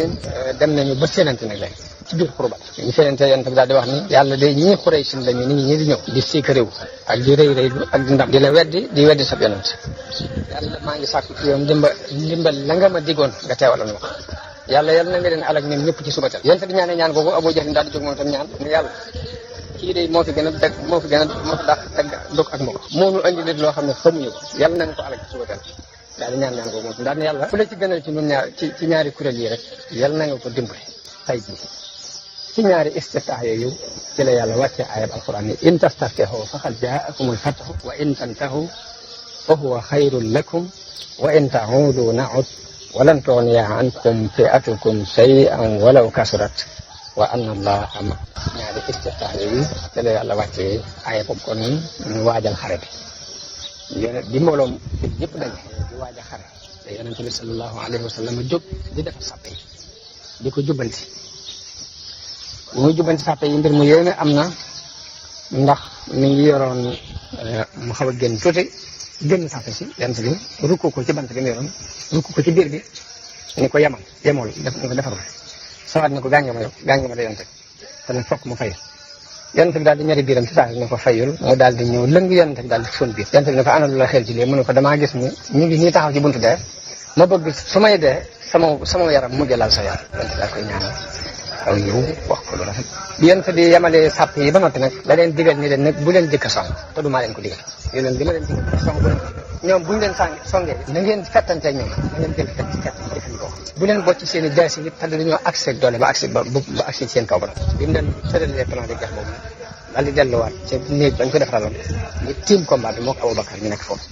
dem nañu ba séenante nag léegi ci biir xurba ñu séenante yonente bi daal di wax ni yàlla day ñii Quraysh lañu nit ñi di ñëw di siika réew ak di rëy rëylu ak di ndam di la weddi sab yonente yàlla maa ngi sàkku ci yow ndimbal la nga ma digoon nga teewaloon ma yàlla na nga leen alag ñoom ñëpp ci suba teel yonente bi ñaan googu Abu Jahl daal di jóg moom tam ñaan ni yàlla kii de moo fi dàq teg dog ak mbokk moo ñu andi nit loo xam ne xamuñu ko yàlla na nga ko alag ci suba teel daal di ñaan googu moom daal ne yàlla fu la ci gënal ci ñun ñaar ci ñaari kuréel yi rek yàlla na nga ko dimbali tay jii ci ñaari istiftaax yooyu ci la yàlla wàcce ayab alquran ni in tastaftihu faqad jaakumul fathu wa in tantahu fa huwa xayrun lakum wa in ta'udu na'ud wa lan tughniya ankum fi'atukum shay'an walaw kasurat wa anna allaha ma ñaari istiftaax yooyu ci la yàlla wàcce ayab kon ñu waajal xare bi di mbooloom yëpp daje di waajal xare te yonente bi sallallahu alayhi wa sallam jóg di defar sàppe yi di ko jubbanti bu muy jubbanti sàppe yi mbir mu yéeme am na ndax mi ngi yoroon mu xaw a génn tuuti génn sàppe si yonente bi rukku ko ci bant bi mu yoroon rukku ko ci biir bi ni ko yemool ni ko defarul sawaat ni ko gànge ma da yonente te nag fokk mu fay yonente bi daal di ñari biiram ci saa ni ko fayul mu daal di ñëw lëng yonente bi daal di fóon biir yonente bi ne ko ana lu la xel ci lii mu ne ko damaa gis ni ñu ngi nii taxaw ci buntu dee ma bëgg su may dee sama yaram mujj laal sa yaram yonente bi daal koy ñaanal aw yiw wax ko lu rafet bi yonente bi yemale sàpp yi ba noppi nag la leen digal ni leen nag bu leen jëkk a song te du maa leen ko digal yo leen li ma leen digal song bu leen ñoom buñu leen songee na ngeen fettanteeg ñoom na ngeen jël fett jëfandikoo bu leen bocc seen i jaasi yi te dañoo accès doole ba accès seen kaw ba bi mu leen tëralee plan de guerre boobu daal di delluwaat ca néeg bañ ko defaraloon ñu tiim combat bi mook Abubakar ñu nekk foofu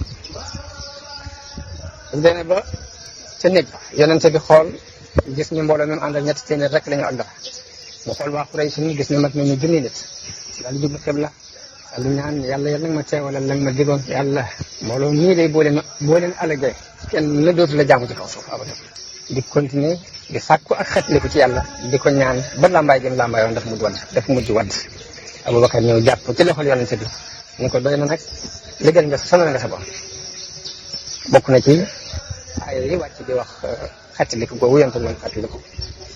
bu demee ba ca néeg ba yonente bi xool gis ni mbooloo même àndal 300 rek la ñu ak dara mu xool waa Quraysh ni gis ni mat nañu junni nit daal di jublu xibla daal di ñaan yàlla nag ma teewalal la ma digoon yàlla mbooloo nii day boo leen alagee kenn la dootu la jaamu ci kaw suuf abadan di continuer di sàkku ak xetliku ci yàlla di ko ñaan ba làmbaay jëm làmbaayoon dafa mujj wadd Abubakar ñëw jàpp ci loxol yonent bi ni ko doy na nag liggéey nga sonal nga sa bopp bokk na ci ay yi wàcc di wax xetliku googu yonent doon xetliku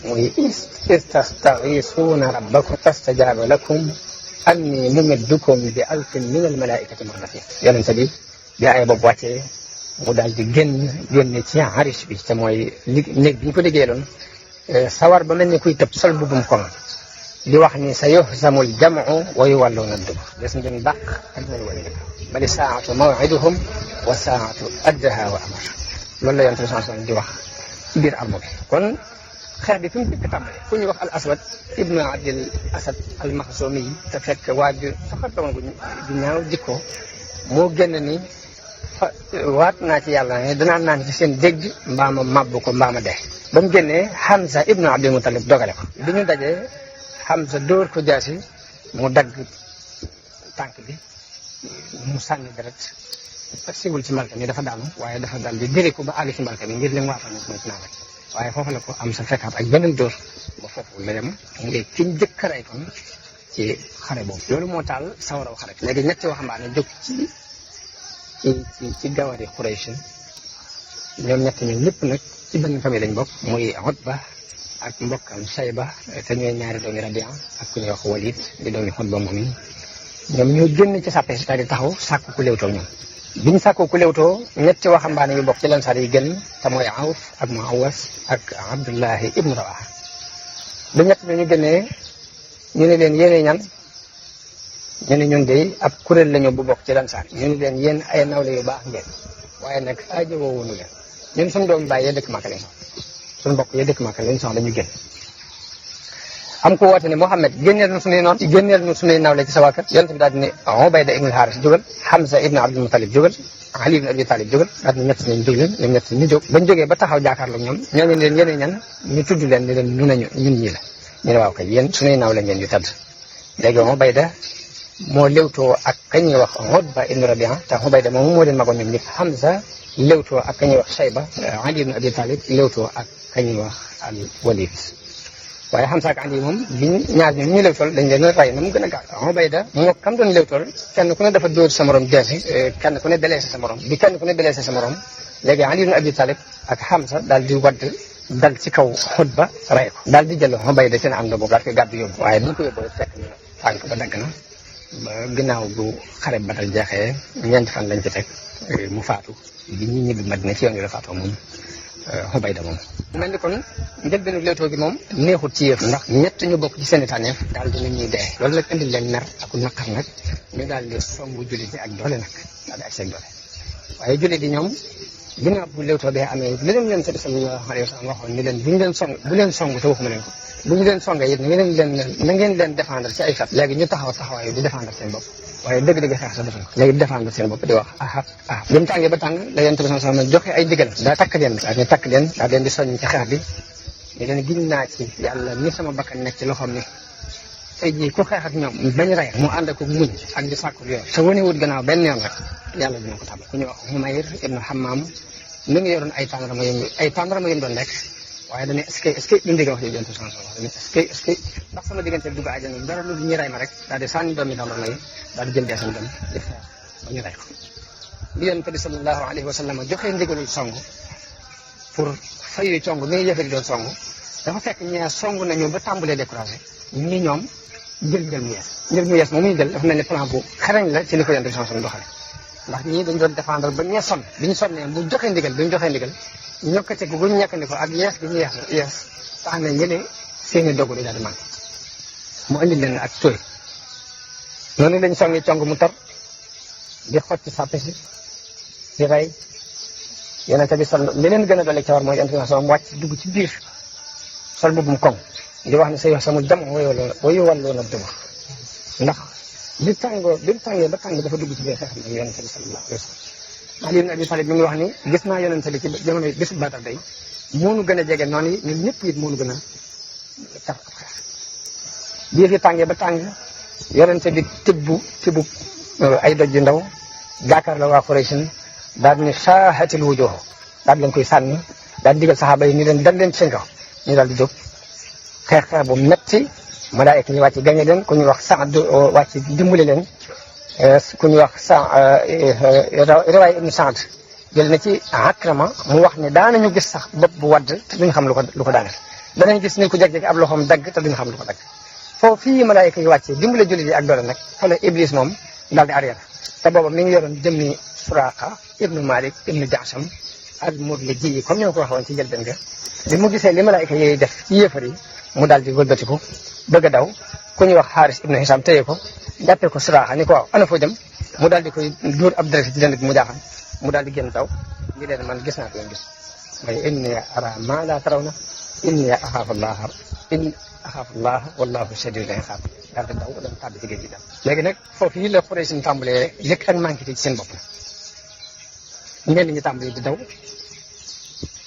muy istastaghisuuna rabbakum fastajaaba lakum anni mumiddukum bi alfin min al malaikati murdafin yonent bi ay boobu wàccee mu daal di génn ci arish bi te mooy néeg bi ñu ko liggéeyaloon sawar ba mel ni kuy tëb sol mbubum koŋ di wax ni sa yuhzamul jam'u wa yuwalluuna dubur des ngeen dàq ak nañ wala dëkk bali saatu maw'iduhum wa saatu addaha wa amar loolu la yonent bi sallallahu alayhi wasallam di wax ci biir armo bi kon xeex bi fi mu dëkk tàmbale ku ñuy wax al aswad ibnu abdil asad al maxsumi yi te fekk waa ji soxatoon gu ñaaw jikko moo génn ni waat naa ci yàlla ne danaa naan ci seen dégg mbaama màbb ko mbaama dee ba mu génnee Hamza ibnu Abdul Muttalib dogale ko bi ñu dajee Hamza dóor ko jaasi mu dagg tànk bi mu sànni deret sigul ci mbalka mi dafa daanu waaye dafa dal di diri ko ba àgg ci mbalka mi ngir li mu waatoon mooy ci naa rek waaye foofu la ko am sa fekkaat ak beneen dóor ba foofu la dem ngay ki njëkk a rey kon ci xare boobu loolu moo taal sawaraw xare léegi ñetti waxambaane jóg ci gawari Quraysh ñoom ñett ñoom ñëpp nag ci benn famille lañ bokk muy Utba ak mbokkam Shayba te ñooy ñaari doomi Rabia ak ku ñuy wax Walid di doomi Utba moom yi ñoom ñoo génn ci sàppe si di taxaw sàkku ku léewtoo ñoom biñ sàkku ku léewtoo ñetti waxambaane yu bokk ci Ansaar yi gën te mooy Awf ak Muawas ak Abdullahi ibnu Rawaha ba ñett ñu génnee ñu ne leen yéene ñan ñu ne ñun de ab kuréel lañu bu bokk ci Ansaar ñu ne leen yéen ay nawle yu baax ngeen waaye nag aajo woowunu leen ñun suñu doomu baay yee dëkk Makka lañ suñu mbokk yee dëkk Makka lañ soxla ñu génn am ku woote ne Muhammad génneel nu suñuy noon génneel nu suñuy nawle ci sa waa kër yonent bi daal di ne Ubayda ibn al-Haris jógal Hamza ibn Abdul Muttalib jógal Ali ibn Abi Talib jógal daal di ñett nañ jóg leen ñoom ñett ñu jóg bañ jógee ba taxaw jàkkaarloo ñoom ñooñu leen yéene ñan ñu tudd leen ni leen nu nañu ñun ñii la ñu ne waaw kay yéen suñuy nawle ngeen yu tedd léegi Ubayda moo léwtoo ak kañuy wax Utba ibn Rabia te Ubayda moom moo leen magoon ñoom ñëpp Hamza léwtoo ak kañuy wax Shayba Ali ibn Abi Talib léwtoo ak kañuy wax al Walid waaye Hamza ak Ali moom biñ ñaar ñoom ñu léwtool dañ leen a rey na mu gën a gaaw Ubayda moo kam doon léwtool kenn ku ne dafa dóor sa morom jeesi kenn ku ne blessé sa morom bi kenn ku ne blessé sa morom léegi Ali ibn Abi Talib ak Hamza daal di wadd dal ci kaw Utba rey ko daal di jël Ubayda seen ànd boobu daal koy gàddu yóbbu waaye bi ñu ko yóbbu fekk na tànk ba dagg na ba ginnaaw bu xare Badar jeexee ñeenti fan lañ ci teg mu faatu bi ñu ñibbi Madina ci yoon wi la faatoo moom Ubayda moom mel ni kon njëlbeenu léewtoo gi moom neexut ci yëf ndax ñett ñu bokk ci seen i tànneef daal dina ñuy dee loolu nag indil leen mer ak naqar nag ñu daal di songu jullit yi ak doole nag daal di ak seen doole waaye jullit yi ñoom ginnaaw bu léewtoo bee amee li leen sëriñ sallallahu alayhi wa sallam waxoon ni leen bu leen song te waxuma leen ko bu ñu leen songee it na ngeen leen défendre ci ay fat léegi ñu taxaw taxawaayu di défendre seen bopp waaye dëgg-dëgg xeex sa defuñ ko léegi di défendre seen bopp di wax bi mu tàngee ba tàng la yonent bi sallallahu alayhi wa sallam joxe ay digal daa takk leen daal ñu takk leen daal leen di soññ ci xeex bi ñu leen giñ naa ci yàlla ni sama bakkan nekk ci loxoom ni tey jii ku xeex ak ñoom bañ rey mu ànd ak muñ ak di sàkku yoon te wane wut gannaaw benn yoon rek yàlla dina ko tàmbal ku ñu wax Humayr ibnu Hammam mi ngi yoroon ay tàndarama yëm doon lekk waaye dañuy est-ce que duñ dégg wax ji jontu sans wax dañuy est-ce que ndax sama diggante dugg àjjana dara lu ñuy rey ma rek daal di sànni doomi tàndarma yi daal di jël deesam dem di xeex ba ñu rey ko bi yonent bi sallallahu alayhi wa sallam joxee ndigalul song pour fayu cong mi ngi yëfari doon song dafa fekk ñee song nañu ba tàmbalee découragé ñi ñoom njël mu yees moom muy jël dafa mel ni plan bu xarañ la ci li ko yonent bi sallallahu alayhi wa sallam doxale ndax ñii dañ doon défendre ba ñee sonn bi ñu sonnee bu joxee ndigal ñokkate gu ñu ñàkkandi ko ak yees gi ñu yees tax na ñële seeni dogu di daal di manqué mu andi leen ak tooy noonu lañ songi cong mu tar di xotti sàppe si di rey yonente bi sol li leen gën a dolli ca war mooy intervention mu wàcc dugg ci biir sol bubum koŋ di wax ne say wax sama jam wayu wàlloon a dëgg ndax bi mu tàngee ba tàng dafa dugg ci biir xeex nag yonente bi sallallahu alayhi wa sallam Ali ibn Abi Talib mi ngi wax ni gis naa yonente bi ci jamono bisu Badar day moonu gën a jege noonu yi ñun ñëpp it moonu gën a tar ab xeex bii fi tàngee ba tàng yonente bi tibbu ay doj yu ndaw jàkkaar la waa Quraysh daal di ne saahatil wujuh daal di leen koy sànni daal di digal saxaaba yi ni leen dal leen ci seen kaw ñu daal di jóg xeex xeex bu metti malaayika ñu wàcc gañe leen ku ñu wax Saad wàcc dimbali leen ku ñu wax riwaaya ibnu Saad jël na ci Akrama mu wax ne daanañu gis sax bopp bu wadd te duñ xam lu ko daaneel danañ gis nit ku jeg-jeg ab loxoom dagg te duñ xam lu ko dagg foofu fii malaayika yi wàccee dimbale jullit yi ak doole nag xoolal Iblis moom daal di arrière te booba mi ngi yoroon jëmmi Suraaqa ibnu Malik ibnu Jaasam ak Murliji yi comme ni ma ko waxoon ci njëlbéen ga bi mu gisee li malaayika yi def ci yéefar yi mu daal di wëlbatiku bëgg a daw ku ñuy wax Xaaris ibnu Hisam téye ko jàppee ko Suraaqa ni ko waaw ana foo jëm mu daal di koy dóor ab dara ci dënd bi mu jaaxal mu daal di génn daw ngi leen man gis naa ko gis mooy inni ara ma la tarawna inni axaafu llaha wallahu shadidul iqaab daal di daw dem tàbbi ci géej gi dem léegi nag foofu yi la Quraysh ñu tàmbalee yëg ak manqué ci seen bopp ñenn ñi tàmbalee di daw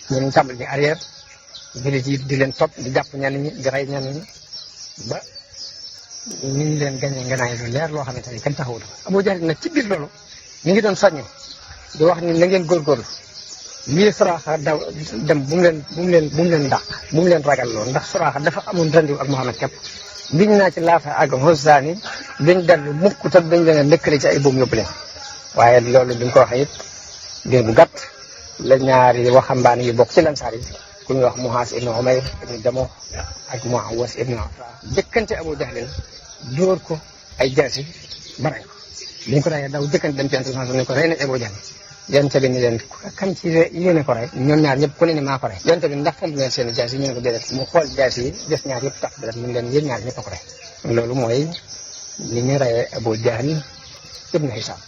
ñenn ñi tàmbalee di arrière jullit yi di leen topp di jàpp ñenn ñi di rey ñenn ñi ba ñu ngi leen gañee nganaay lu leer loo xamante ni kenn taxawul Abu Jahl nag ci biir loolu mi ngi doon soññu di wax ni na ngeen góorgóorlu lii Suraaxa daw dem bu mu leen dàq bu mu leen ragal loolu ndax Suraaxa dafa amoon rendiw ak Muhammad képp biñ naa ci Laafa ak Huzzaani duñ dellu mukk te dañ leen a lëkkale ci ay buum yóbbu leen waaye loolu duñ ko waxee it diir bu gàtt la ñaari waxambaane yu bokk ci Lansaar yi ku ñuy wax Muhaas ibnu Umayr ibnu Jamuh ak Muawwas ibnu Afra jëkkante Abu Jahlin dóor ko ay jaasi ba rey ko biñ ko reyee daw jëkkante dem ci Yonent ne ko rey nañ Abu Jahl yonent bi ni leen kan ci yéene ko rey ñoom ñaar ñëpp ku ne ni maa ko rey yonent bi ndax fomp leen seen jaas yi ñu ne ko déedéet mu xool jaas yi des ñaar yëpp tax deret mu leen yéen ñaar ñëpp a ko rey loolu mooy ni ñu reyee Abu Jahl ibnu Hisam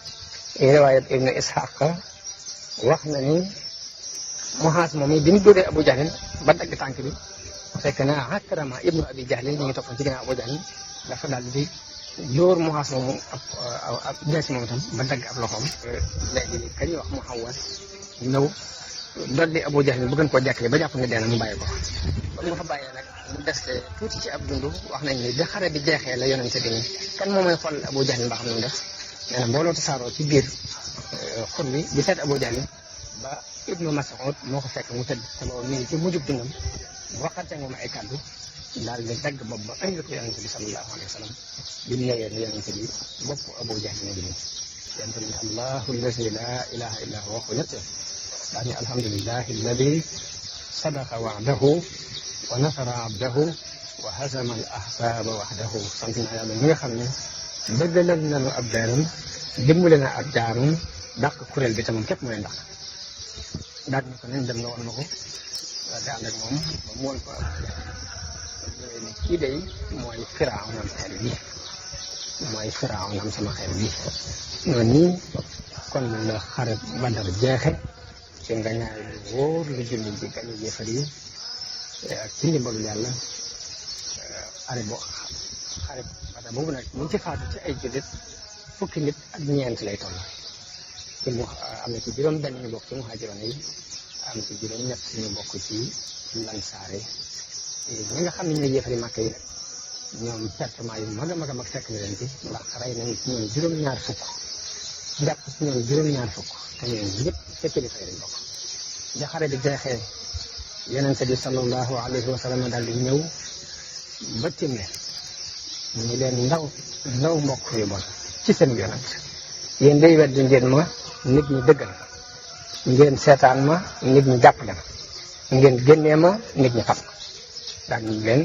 riwaayat ibnu Ishaq wax na ni Muhaas moom bi mu dóoree Abu Jahl ba dagg tànk bi fekk na Akrama ibnu Abi Jahl ñu ngi toppoon ci ginnaaw Abu Jahl dafa daal di dóor Muhaas moomu ab jaasi moom itam ba dagg ab loxoom léegi ka ñuy wax Muawwas ñëw dolli Abu Jahl bu gën koo jàkkale ba jàpp ne dee na mu bàyyi ko ba mu ko fa bàyyee nag mu des tuuti ci ab dund wax nañ ni bi xare bi jeexee la yonente bi ni kan moom mooy xool Abu Jahl mbaa xam ne mu def nee na mbooloo tasaaroo ci biir xur bi di seet Abu Jahl ba Ibnu Mas'ud moo ko fekk mu tëdd te boobu mi ngi ci mujjub dundam waxante moom ay kàddu daal di dagg bopp ba andi ko yonente bi sallallahu alayhi wa sallam bi mu ñëwee ne yonente bi bopp Abu Jahl ne bi yonente bi ne allahu allazi la ilaha illa huwa ko ñette daa ne alhamdulillahi alladi sadaqa wa'dahu wa nasara abdahu wa hazama al ahzaba wahdahu sant naa yàlla mi nga xam ne dëggalal nañu ab daaram dimbale na ab jaarum dàq kuréel bi te moom képp mooy ndax daal ni ko nañ dem nga woon ma ko daal di ànd ak moom ba mu woon ko ni kii day mooy Firawna xel bi mooy Firawna sama xel bi noonu nii kon la xare Badar jeexe ci nga ñaay lu wóor lu jullit bi gañu yéefar yi ak ci ndimbalul yàlla xare Badar boobu nag ñu ci faatu ci ay jullit fukki nit ak ñeent lay toll ci mu am na ci juróom benn ñu bokk ci muhaajiroon yi am ci juróom ñett ñu bokk ci Lansaar yi ñi nga xam ne ñooy yéefari Màkka yi nag ñoom pertement yu mag a mag a mag fekk na leen ci ndax rey nañ ci ñoom juróom-ñaar fukk jàpp ci ñoom juróom-ñaar fukk te ñoom ñëpp ca kilifa yi lañ bokk ja xare bi jeexee yonent bi sallallahu alayhi wa sallam daal di ñëw ba tim leen ñu leen ndaw mbokk yu bon ci seen yonent yéen day weddi ngeen ma nit ñi dëggal ngeen seetaan ma nit ñi jàppale ma ngeen génnee ma nit ñi xam daal ñu leen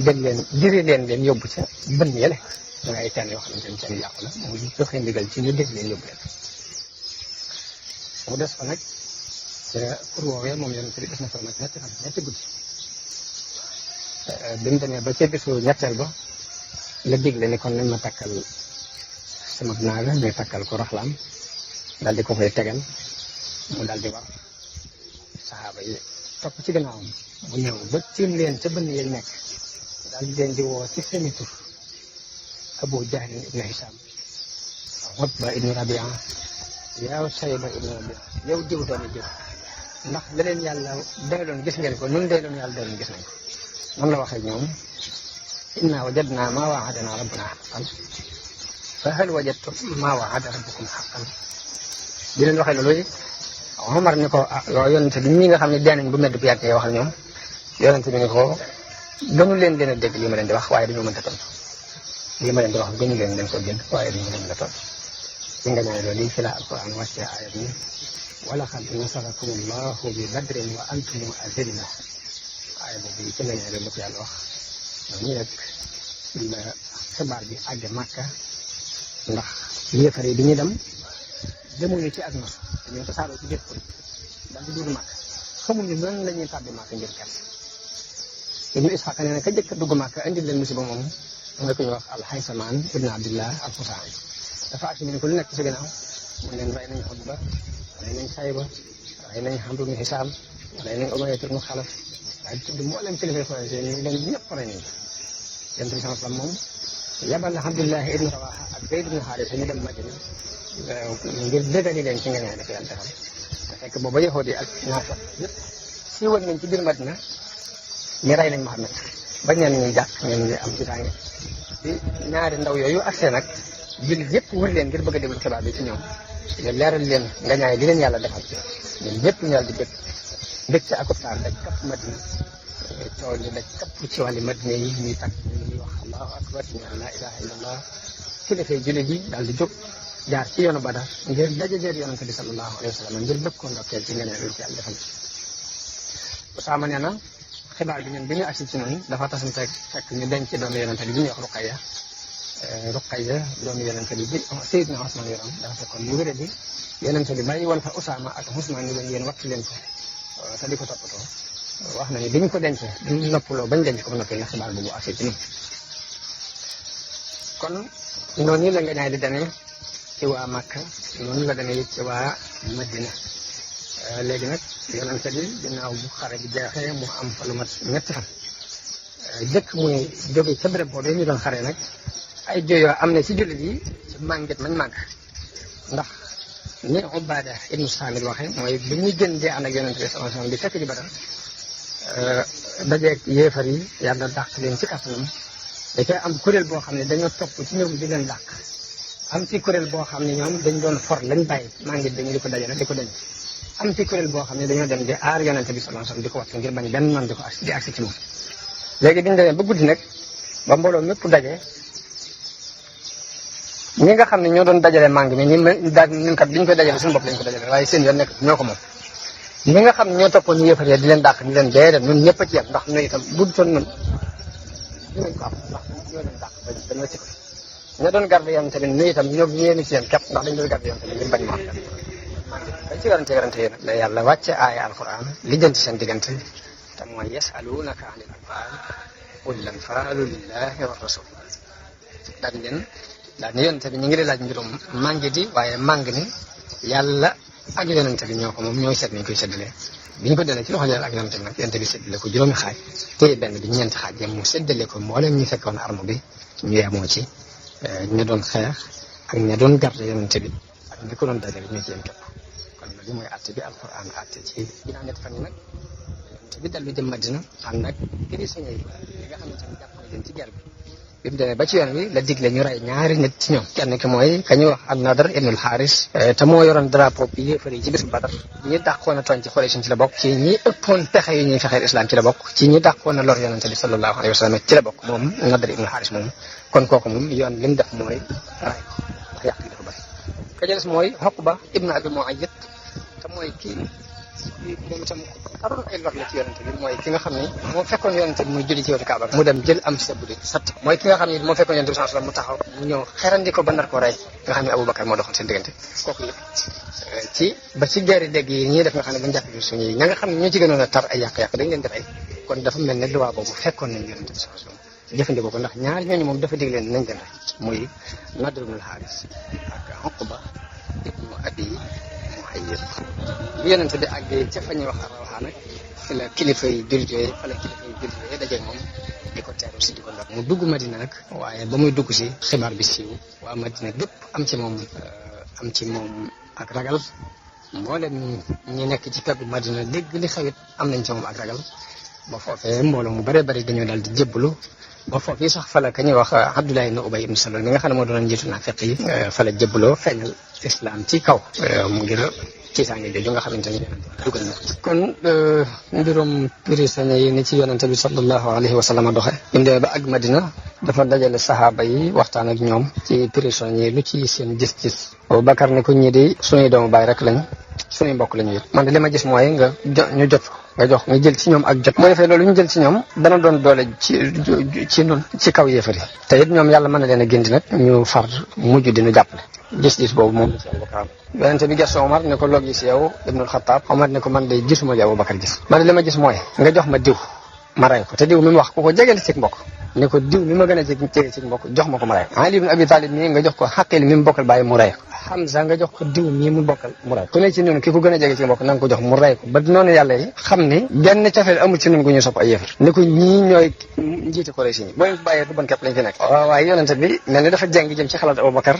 jël leen jëri leen yóbbu ca bën yele da ngay teen yoo xamante ni seen yàqu la mu joxe ndigal ci ñu dégg leen yóbbu leen mu des fa nag pour woowee moom yonent bi des na fa nag ñetti guddi bi mu demee ba ca bisu ñetteel ba la digle ni kon nañ ma takkal sama naaga ñu takkal ko raxlaam daal di ko fay tegal mu daal di war saxaaba yi topp ci gannaawam mu ñëw ba tiim leen ca bënn yi nekk daal di leen di woo ci seeni tur Abu Jahl ibnu Hisam Utba ibnu Rabia yow Sayba ibnu Rabia yow diw doomi diw ndax la leen yàlla doyloon gis ngeen ko nun doyloon yàlla doyloon gis nañ ko noonu la waxee ñoom inna wajadna ma waadana rabbuna haqqan fa hal wajadtum ma waada rabbukum haqqan di leen waxee loolu Omar ni ko loolu yonente bi ñi nga xam ne dee nañ bu medd bu yàggee wax ak ñoom yonente bi ni ko gënu leen a dégg li ma leen di wax waaye dañoo mënta tontu li ma leen di wax gënu leen ko dégg waaye dañu mën a tontu ci nga ñaane loolu fi la alquran wàcce aaya bi wala qad nasarakum allahu bi badrin wa antum adilla aaya boobu ci nga ñaane loolu ko yàlla wax ñu nag la xibaar bi àgge Màkka ndax yéefar yi bi ñu dem demuñu ci ak nos dañoo ko saaroo ci biir ko daal di dugg Màkka xamuñu nan la ñuy tàbbi Màkka ngir kenn Ibnu Isxaaq nee na ka jëkk dugg Màkka indi leen musiba moomu nga ko ñu wax alxaysamaan ibn abdillah alxusaani dafa ak ñu ne ko lu nekk ci gannaaw mu leen rey nañ Xutba rey nañ Sayba rey nañ Amru bnu Hisaam rey nañ Umayya ibnu Xalaf waaye tudd mboolem kilifa Quraysh ñu leen ñëpp rey nañ Yonent bi sallallahu alayhi wa sallam moom yabal na Abdullah ibnu Rawaha ak Zayd ibnu Haarisa ñu dem Madina ngir dëggali leen ci nga ñaan dafa yàlla defal te fekk booba yahuud yi ak naafiq yëpp siiwal nañ ci biir Madina ñu rey nañ Muhammad ba ñenn ñuy jàpp ñenn ñi am ci tànge bi ñaari ndaw yooyu accès nag jullit yëpp wër leen ngir bëgg a déglu xibaar bi ci ñoom ñu leeral leen nga ñaay li leen yàlla defal ñun ñëpp ñu daal di bëgg mbégte ak saar daj kapp Madina coow li daj kapp ci wàlli Madina yi ñuy tàkk ñuy wax allahu akbar ñu la ilaha illallah kilifay jullit yi daal di jóg jaar ci yoonu Badar ngir dajajeer yonente bi sallallahu alayhi wa sallam ngir bëgg ko ndokkeel ci ngeneen lu ci yàlla defal Usaama nee na xibaar bi ñun bi ñu agsi ci noonu dafa tasante fekk ñu denc doomu yonente bi ñuy wax Ruqayya doomu yonente bi Seydina Usmaan yoram dafa fekkoon mu wéré bi yonente bi bàyyi woon fa Usaama ak Usmaan ni leen yéen wattu leen ko te di ko toppatoo wax na ni bi ñu ko dencee duñ noppaloo bañ denc ko ba noppi la xibaar boobu agsi ci ñun kon noonu la nga ñaay di demee ci waa Makka noonu la demee ci waa Madina léegi nag yonente bi ginnaaw bu xare bi jeexee mu am fa lu mat ñetti fan jëkk muy jóge ca béréb boobu ñu doon xare nag ay jooyoo am na ci jullit yi ci mànget mañ màgg ndax ni Ubaada ibnu Saamit waxee mooy bi ñuy gën dee ànd ak yonente bi sallallahu alayhi wasallam bi fekk ji Badar dajeeg yéefar yi yàlla dàq leen ci kàttanam da cee am kuréel boo xam ne dañoo topp ci ñoom di leen dàq am ci kuréel boo xam ne ñoom dañ doon for lañ bàyyi mànget dañu di ko dajale di ko denc am ci kuréel boo xam ne dañoo dem di aar yonente bi sallallahu alayhi wasallam di ko wattu ngir bañ benn noon di ko di agsi ci moom léegi biñu demee ba guddi nag ba mbooloo mépp daje ñi nga xam ne ñoo doon dajale màng mi ñun kat biñ koy dajale suñu bopp lañ ko dajale waaye seen yoon nekk ñoo ko moom ñi nga xam ne ñoo toppoon ñu yëfar di leen dàq di leen dee dem ñun ñëpp a ci yem ndax ñun itam buddutoon ñun dinañ ko am ndax ñoo leen dàq dañoo ci ko ña doon garde yonente bi ñun itam ñoo ñeeni ci yem képp ndax dañ doon garde yonente bi ngir bañ ma dañ ci garante yi nag la yàlla wàcce aaya alquran li jëm ci seen diggante te mooy yasalunaka anil anfaal qul lanfaalu lillahi wa rasul daal ni yonente bi ñu ngi di laaj mbirum màng di waaye màng ni yàlla ak yonente bi ñoo ko moom ñooy seet nañ koy séddalee bi ñu ko delee ci loxo yàlla ak yonente bi nag yonente bi séddale ko juróomi xaaj téye benn bi ñeenti xaaj yam mu séddale ko mboolem ñu fekkoon arme bi ñu yemoo ci ña doon xeex ak ña doon garde yonente bi ak ñi ko doon dajale ñoo ci yem képp kon li mooy àtte bi alquran àtte ci ginnaaw ñetti fan yi nag yonente bi dellu jëm Madina ànd ak prisonniers yi nga xamante ni jàpp na leen ci guerre bi mu demee ba ci yoon wi la digle ñu rey ñaari nit ci ñoom kenn ki mooy ka ñuy wax an-Nadr ibnul Xaaris te moo yoroon drapeau bi yéefar yi ci bisu Badar ñi dàqoon a tooñ ci Quraysh ci la bokk ci ñi ëppoon pexe yu ñuy fexeel islam ci la bokk ci ñi dàqoon a lor yonente bi sallallahu alayhi wa sallam ci la bokk moom Nadr ibnul Xaaris moom kon kooku moom yoon li mu def mooy ray ko ndax yàq gi dafa bëri ka ca des mooy Uqba ibnu Abi Mu'ayyid te mooy kii moom itam taroon ay lor la ci yonente bi mooy ki nga xam ne moo fekkoon yonente bi muy julli ci wetu Kaaba mu dem jël am sa buddi sat mooy ki nga xam ne moo fekkoon yonente bi sallallahu alayhi wasallam mu taxaw mu ñëw xerandi ko ba nar ko rey nga xam ne Abubakar moo doxoon seen diggante kooku yëpp ci ba ci guerre dégg yi ñii def nga xam ne bañ jàpp suñu yi ña nga xam ne ñoo ci gënoon a tar ay yàq-yàq dañ leen di rey kon dafa mel ne luwaa boobu fekkoon nañ yonente bi sallallahu alayhi wasallam jëfandikoo ko ndax ñaar ñooñu moom dafa dig leen nañ leen rey muy Nadr ibn al-Haris ak Uqba ibnu Abi Mu'ayyid bu yonente bi àggee ca fa ñuy wax Rawha nag fi la kilifa yi jullit yooyu fa la kilifa yi jullit yooyu dajeeg moom di ko teeru si di ko ndor mu dugg Madina nag waaye ba muy dugg si xibaar bi siiw waa Madina gépp am ci moom ak ragal mboolem ñi nekk ci peggu Madina dégg li xewit am nañ ci moom ak ragal ba foofee mbooloo mu bëree bëri dañoo daal di jébbalu ba foofii sax fa la ka ñuy wax Abdullah ibn Ubay ibn Salul mi nga xam ne moo doon njiitu naafiq yi fa la jébbaloo feeñal islam ci kaw mu ngir ci sànni jooju nga xamante ni dugal na kon mbirum prisonniers yi ni ci yonente bi sallallahu alayhi wa sallam doxe bi mu demee ba ak Madina dafa dajale saxaaba yi waxtaan ak ñoom ci prisonniers yi lu ci seen gis-gis Abubakar ne ko ñii di suñuy doomu baay rek lañ suñuy mbokk la ñu yëpp man de li ma gis mooy ñu jot nga jox nga jël ci ñoom ak jot moo defee loolu ñu jël ci ñoom dana doon doole ci nun ci kaw yéefar yi te it ñoom yàlla mën na leen a gindi nag ñu far mujj di ñu jàppale gis-gis boobu moom la ci Abubakar am yonente bi gestu Omar ne ko loo gis yow Ibnul Xattaab Omar ne ko man de gisuma li Abubakar gis man de li ma gis mooy nga jox ma diw ma rey ko te diw mi mu wax ku ko jegeel ci mbokk ne ko diw mi ma gën a jege ci mbokk jox ma ko ma rey ko Ali ibn Abi Talib mii nga jox ko Xaqil mi mu bokkal bàyyi mu rey ko Hamza nga jox ko diw mii mu bokkal mu rey ko ku ne ci noonu ki ko gën a jege ci mbokk na nga ko jox mu rey ko ba noonu yàlla yi xam ni benn cofeel amul ci noonu gu ñu sopp ay yëfar ne ko ñii ñooy njiiti Quraysh ñi boo leen bàyyee du bon képp lañ fi nekk waaye yonente bi mel ni dafa jeng jëm ci xalaat Abubakar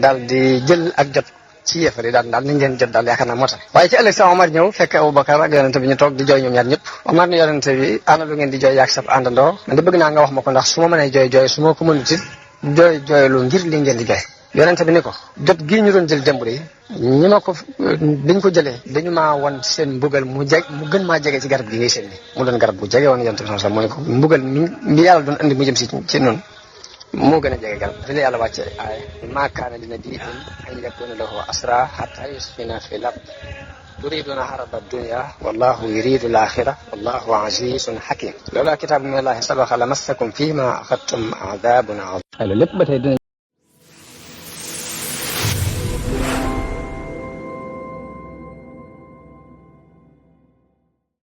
daal di jël ak jot ci yéefar yi daal nañ leen jot daal yaakaar naa moo tax waaye ci ëllëg sa Omar ñëw fekk Abubakar ak yonente bi ñu toog di jooy ñoom ñaar ñëpp Omar ne yonente bi ana lu ngeen di jooy yaag sab àndandoo man de bëgg naa nga wax ma ko ndax su ma mënee jooy su ma ko mënut it jooylu ngir li ngeen di jooy yonente bi ni ko jot gii ñu doon jël démb yi ñi ma ko biñ ko jëlee dañu maa won seen mbugal mu gën maa jege ci garab gi ngay seen ni mu doon garab bu jege woon yonente bi mooy ko mbugal mi yàlla doon andi mu jëm ci noonu moo gën a jege garab fi la yàlla wàccee aaya maa kaana li nabiyyin an yakuna lahu asra hatta yuskhina fil ard yuriduna harada dunya wallahu yuridu al-akhirah wallahu azizun hakim lawla kitabun min allahi sabaqa lamassakum fima akhadtum adhabun azim